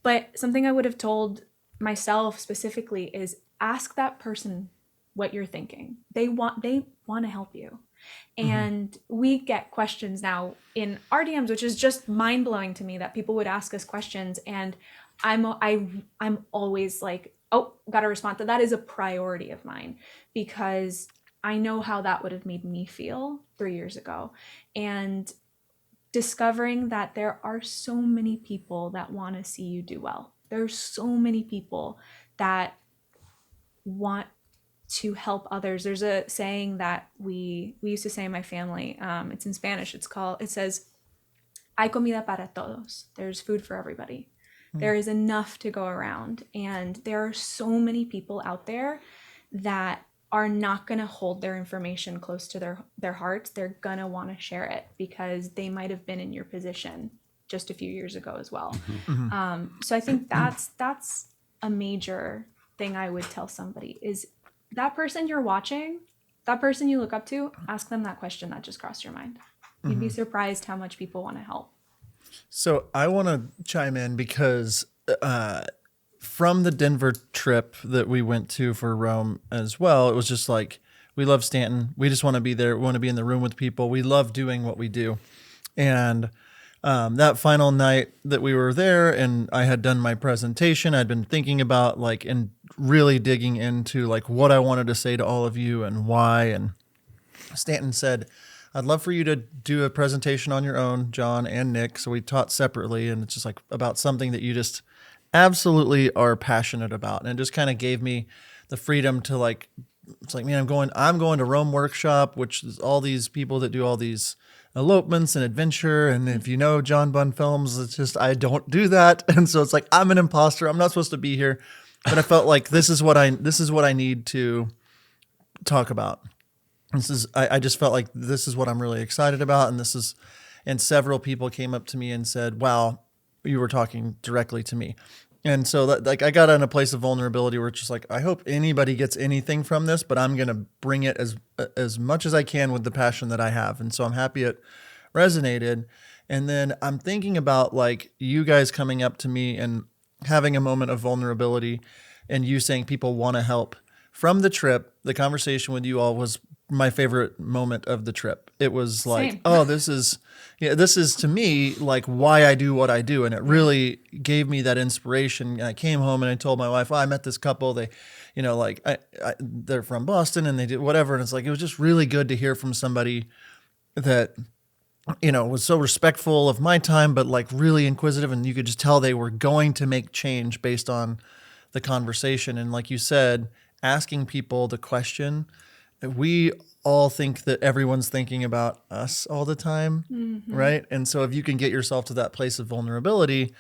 But something I would have told myself specifically is ask that person what you're thinking. They want to help you. And we get questions now in our DMs, which is just mind blowing to me that people would ask us questions. And I'm always like, oh, got to respond to that. Is a priority of mine because I know how that would have made me feel 3 years ago. And discovering that there are so many people that want to see you do well. There's so many people that want to help others. There's a saying that we used to say in my family. It's in Spanish. It says, "Hay comida para todos." There's food for everybody. There is enough to go around. And there are so many people out there that are not going to hold their information close to their hearts. They're going to want to share it because they might have been in your position just a few years ago as well. So I think that's a major thing I would tell somebody is that person you're watching, that person you look up to, ask them that question that just crossed your mind. You'd be surprised how much people want to help. So I want to chime in because from the Denver trip that we went to for Rome as well, it was just like, we love Stanton. We just want to be there. We want to be in the room with people. We love doing what we do. And that final night that we were there and I had done my presentation, I'd been thinking about like, and really digging into like what I wanted to say to all of you and why. And Stanton said, I'd love for you to do a presentation on your own, John and Nick. So we taught separately and it's just like about something that you just absolutely are passionate about. And it just kind of gave me the freedom to like, it's like, man, I'm going to Rome Workshop, which is all these people that do all these elopements and adventure. And if you know John Bunn films, it's just, I don't do that. And so it's like, I'm an imposter. I'm not supposed to be here. But I felt like this is what I need to talk about. I just felt like this is what I'm really excited about. And several people came up to me and said, wow, you were talking directly to me. And so that, like, I got in a place of vulnerability where it's just like, I hope anybody gets anything from this, but I'm going to bring it as much as I can with the passion that I have. And so I'm happy it resonated. And then I'm thinking about like you guys coming up to me and having a moment of vulnerability and you saying people want to help. From the trip, the conversation with you all was my favorite moment of the trip. It was like, Same. oh, this is to me like why I do what I do. And it really gave me that inspiration. And I came home and I told my wife, oh, I met this couple. They, they're from Boston and they did whatever. And it's like, it was just really good to hear from somebody that, was so respectful of my time, but like really inquisitive. And you could just tell they were going to make change based on the conversation. And like you said, asking people the question, we all think that everyone's thinking about us all the time, right? And so if you can get yourself to that place of vulnerability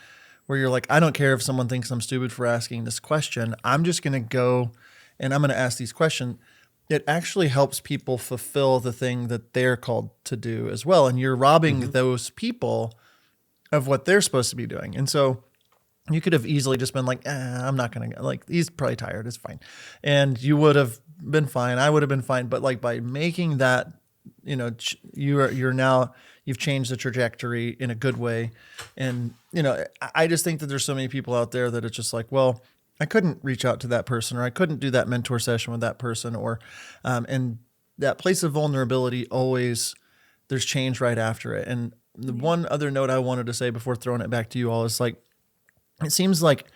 where you're like, I don't care if someone thinks I'm stupid for asking this question, I'm just going to go and I'm going to ask these questions. It actually helps people fulfill the thing that they're called to do as well. And you're robbing those people of what they're supposed to be doing. And so you could have easily just been like, I'm not going to go. Like, he's probably tired. It's fine. And you would have been fine. I would have been fine. But like by making that, you're now, you've changed the trajectory in a good way. And, I just think that there's so many people out there that it's just like, well, I couldn't reach out to that person, or I couldn't do that mentor session with that person, or, and that place of vulnerability always, there's change right after it. And the one other note I wanted to say before throwing it back to you all is like, it seems like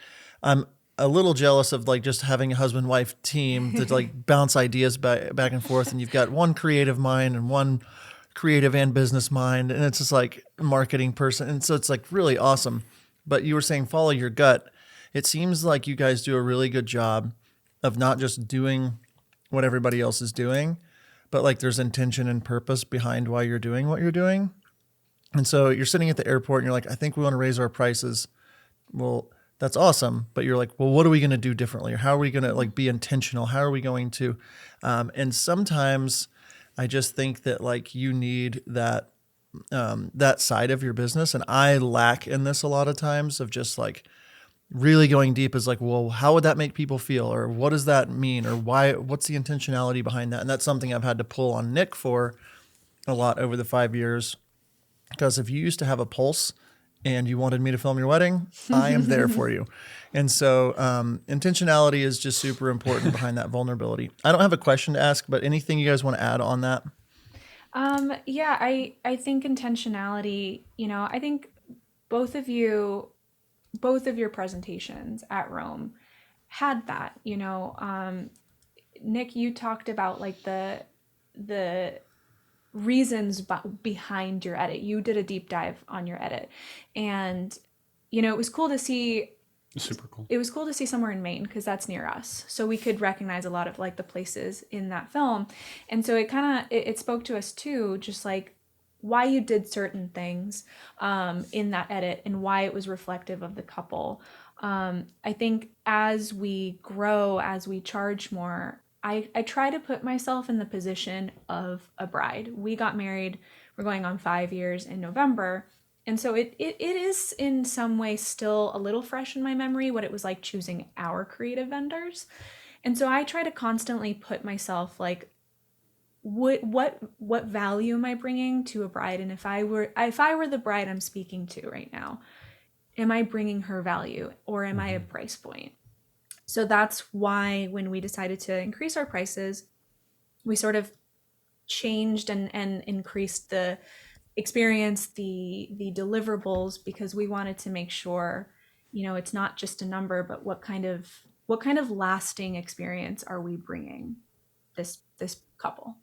I'm a little jealous of like just having a husband-wife team to like bounce ideas back and forth. And you've got one creative mind and one creative and business mind. And it's just like a marketing person. And so it's like really awesome. But you were saying, follow your gut. It seems like you guys do a really good job of not just doing what everybody else is doing, but like there's intention and purpose behind why you're doing what you're doing. And so you're sitting at the airport and you're like, I think we want to raise our prices. Well, that's awesome. But you're like, well, what are we going to do differently? Or how are we going to like be intentional? How are we going to? And sometimes I just think that like you need that, that side of your business. And I lack in this a lot of times of just like really going deep is like, well, how would that make people feel? Or what does that mean? Or what's the intentionality behind that? And that's something I've had to pull on Nick for a lot over the 5 years. Because if you used to have a pulse and you wanted me to film your wedding, I am there for you. And so intentionality is just super important behind that vulnerability. I don't have a question to ask, but anything you guys want to add on that? Yeah, I think intentionality, I think both of your presentations at Rome had that, Nick, you talked about like the reasons behind your edit. You did a deep dive on your edit, and it was cool to see. Super cool. It was cool to see somewhere in Maine because that's near us, so we could recognize a lot of like the places in that film, and so it kind of it spoke to us too, just like why you did certain things in that edit and why it was reflective of the couple. I think as we grow, as we charge more, I try to put myself in the position of a bride. We got married, we're going on 5 years in November. And so it is in some way still a little fresh in my memory what it was like choosing our creative vendors. And so I try to constantly put myself like, what value am I bringing to a bride? And if I were the bride I'm speaking to right now, am I bringing her value or am I a price point? So that's why when we decided to increase our prices, we sort of changed and increased the experience, the deliverables, because we wanted to make sure, it's not just a number, but what kind of lasting experience are we bringing this couple?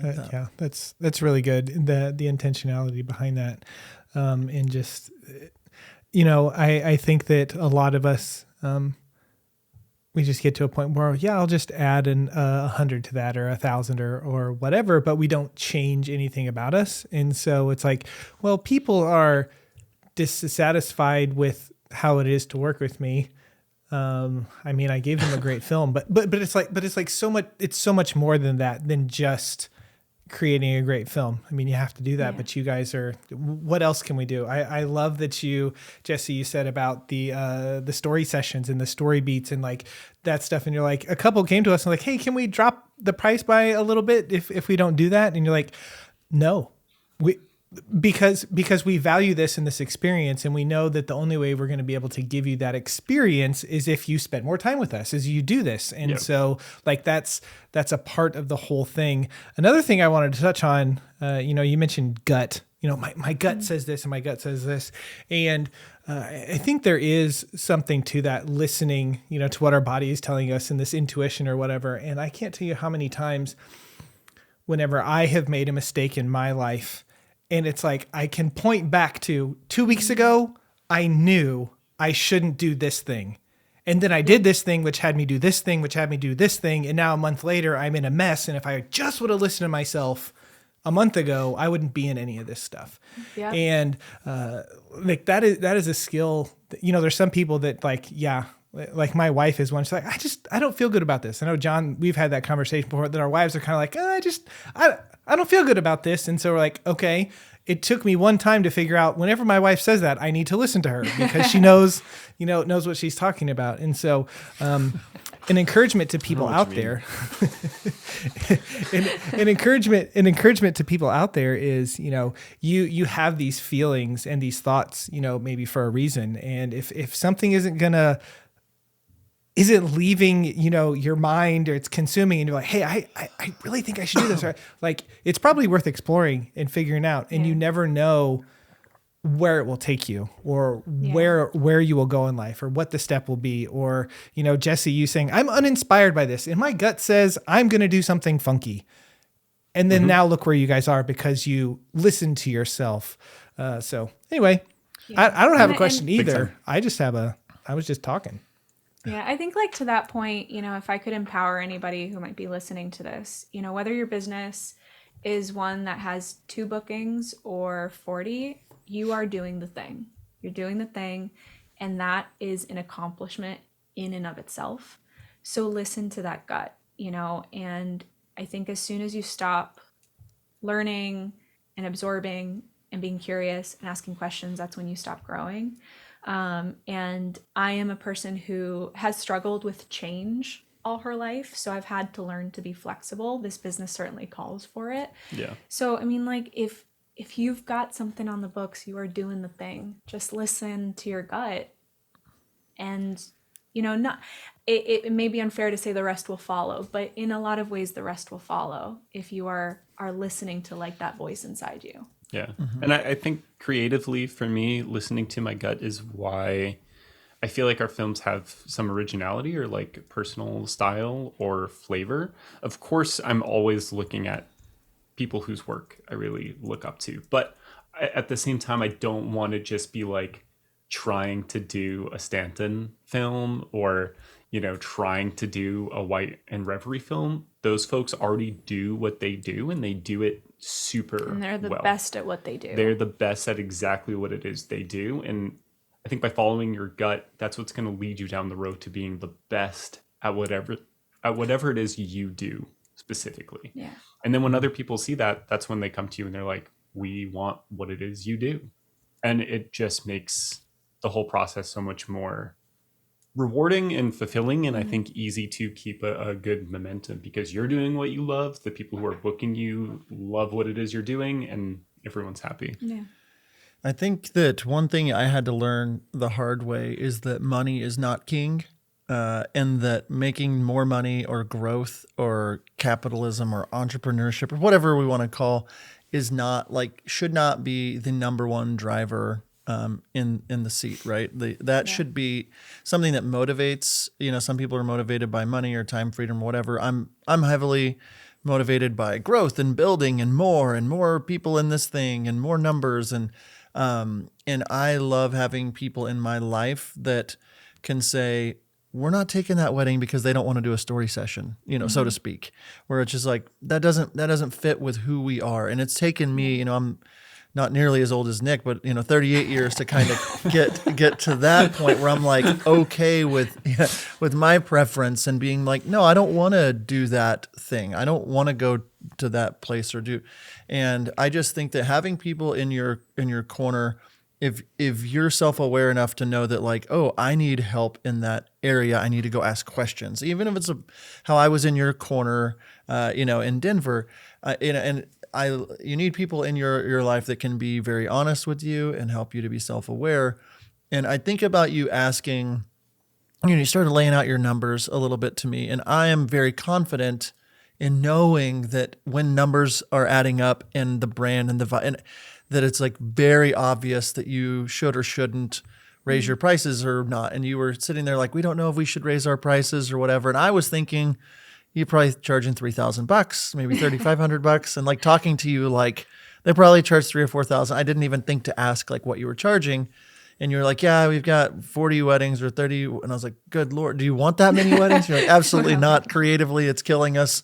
Yeah, that's really good. The intentionality behind that, and just, I think that a lot of us, we just get to a point where, I'll just add 100 to that or 1,000 or whatever, but we don't change anything about us. And so it's like, well, people are dissatisfied with how it is to work with me. I mean, I gave them a great film, but it's like so much. It's so much more than that, than just creating a great film. I mean, you have to do that, but you guys are. What else can we do? I love that Jesse, you said about the story sessions and the story beats and like that stuff. And you're like, a couple came to us and like, hey, can we drop the price by a little bit if we don't do that? And you're like, no, because we value this and this experience, and we know that the only way we're going to be able to give you that experience is if you spend more time with us, as you do this. And so like that's a part of the whole thing. Another thing I wanted to touch on, you mentioned gut. My gut says this and my gut says this. And I think there is something to that, listening, to what our body is telling us and this intuition or whatever. And I can't tell you how many times whenever I have made a mistake in my life, and it's like, I can point back to 2 weeks ago, I knew I shouldn't do this thing. And then I did this thing, which had me do this thing, which had me do this thing. And now a month later, I'm in a mess. And if I just would have listened to myself a month ago, I wouldn't be in any of this stuff. Yeah. And like that is a skill that, there's some people that like my wife is one. She's like, I don't feel good about this. I know, John, we've had that conversation before that our wives are kind of like, I don't feel good about this. And so we're like, okay, it took me one time to figure out whenever my wife says that, I need to listen to her because she knows what she's talking about. And so an encouragement to people what out you mean. there. an encouragement to people out there is, you have these feelings and these thoughts, maybe for a reason. And if something isn't leaving, your mind, or it's consuming, and you're like, hey, I really think I should do this. Right? Like, it's probably worth exploring and figuring out. And you never know where it will take you, or where you will go in life, or what the step will be. Or, Jesse, you saying, I'm uninspired by this, and my gut says I'm going to do something funky. And then now look where you guys are because you listened to yourself. So anyway, I don't have a question either. I was just talking. Yeah, I think to that point, if I could empower anybody who might be listening to this, whether your business is one that has 2 bookings or 40, you are doing the thing. You're doing the thing, and that is an accomplishment in and of itself. So listen to that gut, and I think as soon as you stop learning and absorbing and being curious and asking questions, that's when you stop growing. And I am a person who has struggled with change all her life. So I've had to learn to be flexible. This business certainly calls for it. Yeah. So, if you've got something on the books, you are doing the thing. Just listen to your gut, and, it may be unfair to say the rest will follow, but in a lot of ways, the rest will follow if you are listening to that voice inside you. Yeah. And I think creatively for me, listening to my gut is why I feel like our films have some originality or personal style or flavor. Of course, I'm always looking at people whose work I really look up to. But at the same time, I don't want to just be trying to do a Stanton film or, trying to do a White and Reverie film. Those folks already do what they do, and they do it super well. And they're the best at what they do. They're the best at exactly what it is they do. And I think by following your gut, that's what's going to lead you down the road to being the best at whatever it is you do specifically. Yeah. And then when other people see that, that's when they come to you and they're like, we want what it is you do. And it just makes the whole process so much more rewarding and fulfilling, and I think easy to keep a good momentum because you're doing what you love. The people who are booking you love what it is you're doing, and everyone's happy. Yeah. I think that one thing I had to learn the hard way is that money is not king, and that making more money or growth or capitalism or entrepreneurship or whatever we want to call is not should not be the number one driver in the seat, right? That should be something that motivates. Some people are motivated by money or time freedom or whatever. I'm heavily motivated by growth and building and more people in this thing and more numbers and I love having people in my life that can say, we're not taking that wedding because they don't want to do a story session, so to speak, where it's just that doesn't fit with who we are. And it's taken me, I'm not nearly as old as Nick, but 38 years to kind of get to that point where I'm okay with my preference and being no, I don't want to do that thing. I don't want to go to that place or do. And I just think that having people in your corner, if you're self-aware enough to know that oh, I need help in that area, I need to go ask questions, even if it's how I was in your corner, in Denver, you need people in your life that can be very honest with you and help you to be self-aware. And I think about you asking, you started laying out your numbers a little bit to me, and I am very confident in knowing that when numbers are adding up and the brand and that it's very obvious that you should or shouldn't raise your prices or not. And you were sitting there we don't know if we should raise our prices or whatever. And I was thinking, you're probably charging $3,000, maybe $3,500, and talking to you they probably charge $3,000 or $4,000. I didn't even think to ask what you were charging, and you're yeah, we've got 40 weddings or 30, and I was good Lord, do you want that many weddings? You're absolutely not. Creatively, it's killing us.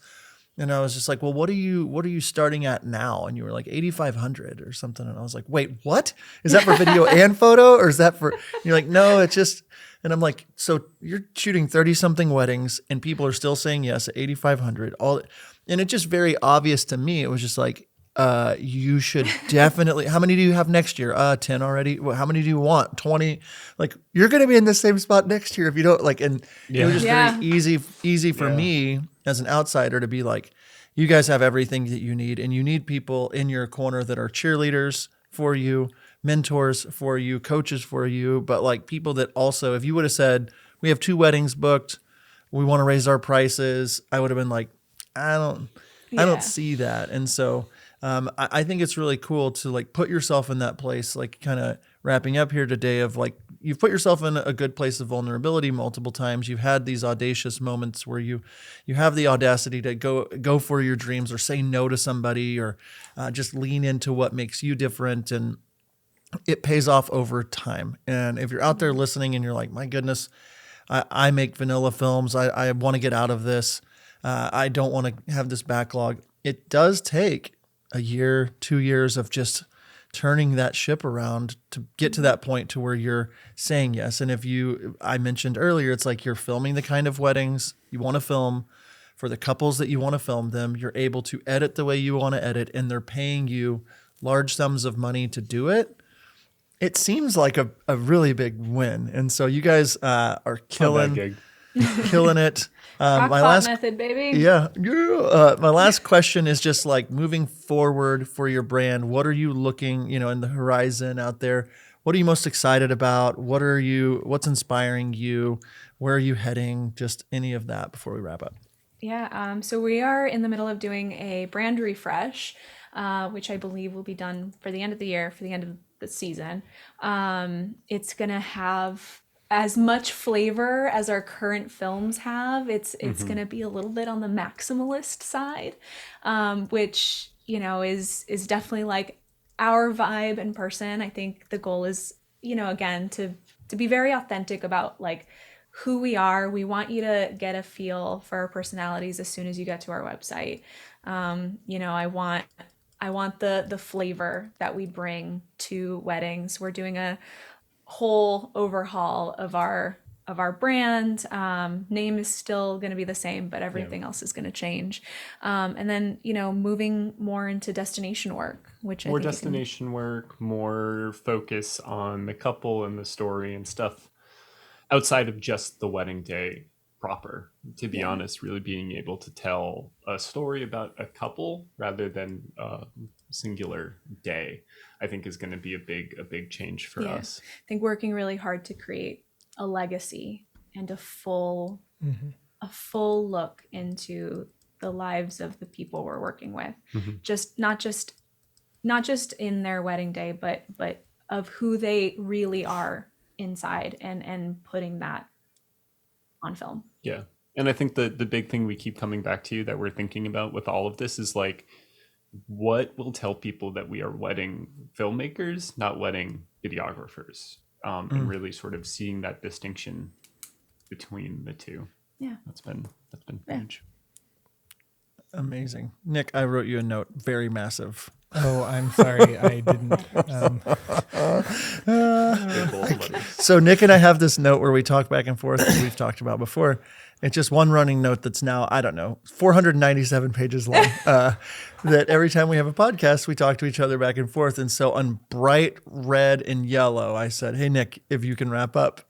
And I was just well, what are you starting at now? And you were $8,500 or something, and I was wait, what? Is that for video and photo, or is that for? And you're no, it's just. And I'm so you're shooting 30-something weddings and people are still saying yes at $8,500. And it's just very obvious to me. It was just you should definitely. How many do you have next year? 10 already. How many do you want? 20. Like, you're going to be in the same spot next year if you don't like. And it was just Yeah. very easy for me as an outsider to be like, you guys have everything that you need, and you need people in your corner that are cheerleaders for you, mentors for you, coaches for you, but like people that also, if you would have said, we have 2 weddings booked, we want to raise our prices, I would have been like, I don't see that. And so I think it's really cool to like put yourself in that place, like kind of wrapping up here today of like, you've put yourself in a good place of vulnerability multiple times. You've had these audacious moments where you have the audacity to go for your dreams or say no to somebody or just lean into what makes you different. And it pays off over time. And if you're out there listening and you're like, my goodness, I make vanilla films. I want to get out of this. I don't want to have this backlog. It does take a year, 2 years of just turning that ship around to get to that point to where you're saying yes. And I mentioned earlier, it's like you're filming the kind of weddings you want to film for the couples that you want to film them. You're able to edit the way you want to edit, and they're paying you large sums of money to do it. It seems like a really big win. And so you guys are killing it. My last method, baby. Yeah. My last question is just like moving forward for your brand. What are you looking, in the horizon out there? What are you most excited about? What's inspiring you? Where are you heading? Just any of that before we wrap up. Yeah. So we are in the middle of doing a brand refresh, which I believe will be done for the end of the year, for the end of the season. It's going to have as much flavor as our current films have. It's going to be a little bit on the maximalist side, which, is definitely like our vibe in person. I think the goal is, again, to be very authentic about like who we are. We want you to get a feel for our personalities as soon as you get to our website. I want the flavor that we bring to weddings. We're doing a whole overhaul of our brand. Name is still going to be the same, but everything else is going to change. And then, moving more into destination work, which more destination work, more focus on the couple and the story and stuff outside of just the wedding day proper. To be honest, really being able to tell a story about a couple rather than a singular day, I think is going to be a big change for us. I think working really hard to create a legacy and a full look into the lives of the people we're working with. Just not just in their wedding day, but of who they really are inside, and putting that on film. Yeah. And I think the big thing we keep coming back to that we're thinking about with all of this is like, what will tell people that we are wedding filmmakers, not wedding videographers, and really sort of seeing that distinction between the two. Yeah. That's been huge. Amazing. Nick, I wrote you a note, very massive. Oh, I'm sorry. I didn't. So Nick and I have this note where we talk back and forth, as we've talked about before. It's just one running note that's now, 497 pages long. That every time we have a podcast, we talk to each other back and forth. And so on bright red and yellow, I said, hey, Nick, if you can wrap up.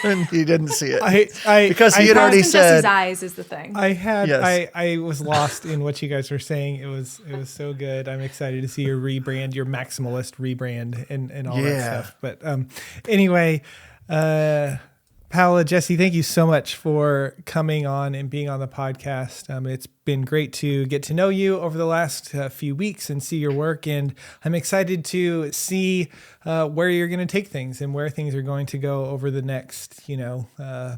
And he didn't see it. Because he had already said. His eyes is the thing. I was lost in what you guys were saying. It was so good. I'm excited to see your rebrand, your maximalist rebrand, and all that stuff. But anyway, Paola, Jesse, thank you so much for coming on and being on the podcast. It's been great to get to know you over the last few weeks and see your work. And I'm excited to see where you're going to take things and where things are going to go over the next,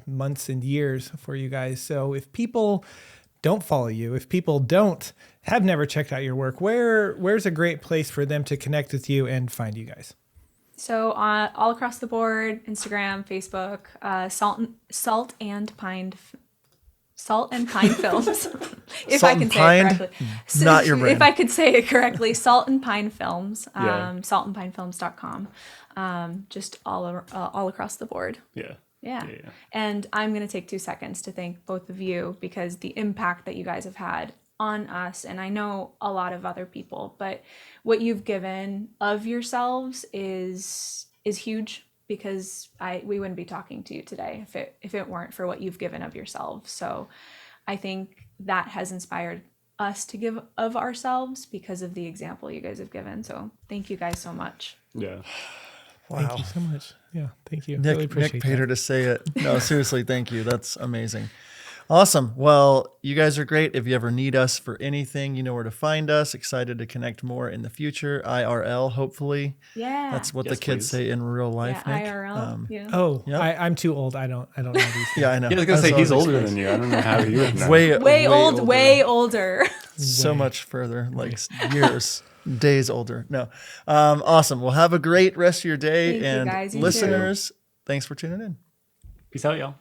months and years for you guys. So if people don't follow you, if people have never checked out your work, where's a great place for them to connect with you and find you guys? So all across the board, Instagram, Facebook, Salt and Pine Films. If I can say it correctly. Not your brand. If I could say it correctly, Salt and Pine Films, saltandpinefilms.com. Just all across the board. Yeah. And I'm going to take 2 seconds to thank both of you, because the impact that you guys have had on us, and I know a lot of other people, but what you've given of yourselves is huge, because we wouldn't be talking to you today if it weren't for what you've given of yourselves. So I think that has inspired us to give of ourselves because of the example you guys have given. So thank you guys so much. Yeah. Wow. Thank you so much. Yeah, thank you. Nick, Really appreciate Nick paid her that. to say it. No, seriously, thank you. That's amazing. Awesome. Well, you guys are great. If you ever need us for anything, you know where to find us. Excited to connect more in the future. IRL, hopefully. Yeah. That's what Yes, the kids please. say in real life, yeah, Nick. IRL. Oh, Yep. I'm too old. I don't know these things. Yeah, I know. Yeah, I was gonna That's say what he's I was older explaining. than you. I don't know how you would know. Way old, older. way older. So much further, like years, days older. No. Awesome. Well, have a great rest of your day. Thank you, and guys. You too. listeners, thanks for tuning in. Peace out, y'all.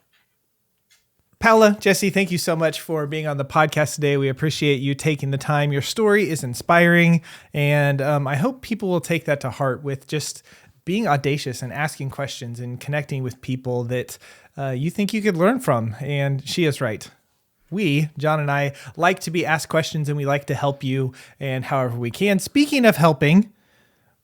Paola, Jesse, thank you so much for being on the podcast today. We appreciate you taking the time. Your story is inspiring, and I hope people will take that to heart with just being audacious and asking questions and connecting with people that you think you could learn from. And she is right. We, John and I, like to be asked questions, and we like to help you and however we can. Speaking of helping,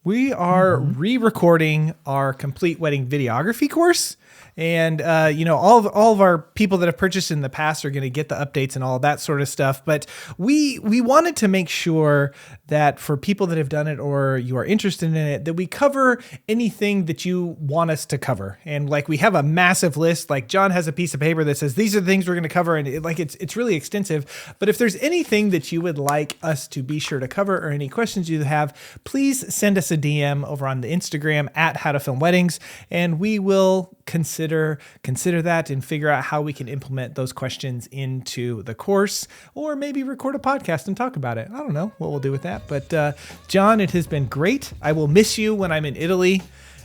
we are re-recording our complete wedding videography course. And, all of our people that have purchased in the past are going to get the updates and all that sort of stuff. But we wanted to make sure that for people that have done it or you are interested in it, that we cover anything that you want us to cover. And like, we have a massive list. Like, John has a piece of paper that says, these are the things we're going to cover. And it's really extensive. But if there's anything that you would like us to be sure to cover or any questions you have, please send us a DM over on the Instagram at How to Film Weddings. And we will consider that and figure out how we can implement those questions into the course, or maybe record a podcast and talk about it. I don't know what we'll do with that. But John, it has been great. I will miss you when I'm in Italy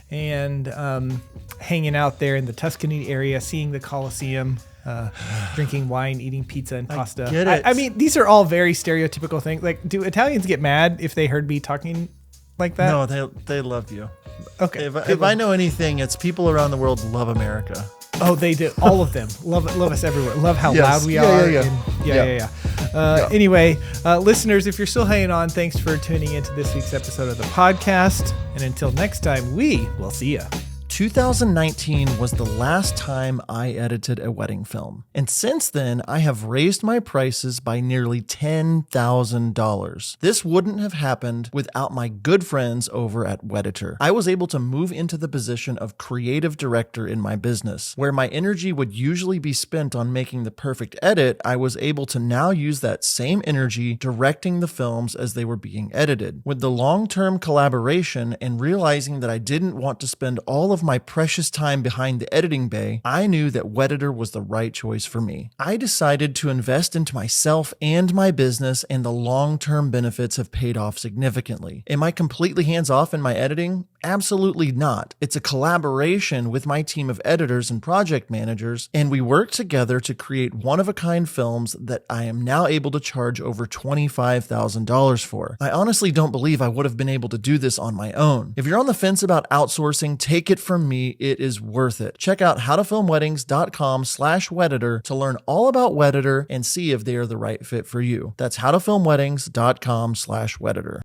and hanging out there in the Tuscany area, seeing the Colosseum, drinking wine, eating pizza and pasta. get it. I mean, these are all very stereotypical things. Like, do Italians get mad if they heard me talking like that? No, they love you. Okay. If I know anything, it's people around the world love America. Oh, they do. All of them love us everywhere. Love how Yes. loud we Yeah, are. yeah, yeah. Yeah. Anyway, listeners, if you're still hanging on, thanks for tuning into this week's episode of the podcast. And until next time, we will see you. 2019 was the last time I edited a wedding film. And since then, I have raised my prices by nearly $10,000. This wouldn't have happened without my good friends over at Wedditor. I was able to move into the position of creative director in my business. Where my energy would usually be spent on making the perfect edit, I was able to now use that same energy directing the films as they were being edited. With the long-term collaboration and realizing that I didn't want to spend all of my precious time behind the editing bay, I knew that Wedditor was the right choice for me. I decided to invest into myself and my business, and the long-term benefits have paid off significantly. Am I completely hands-off in my editing? Absolutely not. It's a collaboration with my team of editors and project managers, and we work together to create one-of-a-kind films that I am now able to charge over $25,000 for. I honestly don't believe I would have been able to do this on my own. If you're on the fence about outsourcing, take it from me, it is worth it. Check out howtofilmweddings.com/Wedditor to learn all about Wedditor and see if they are the right fit for you. That's howtofilmweddings.com/Wedditor.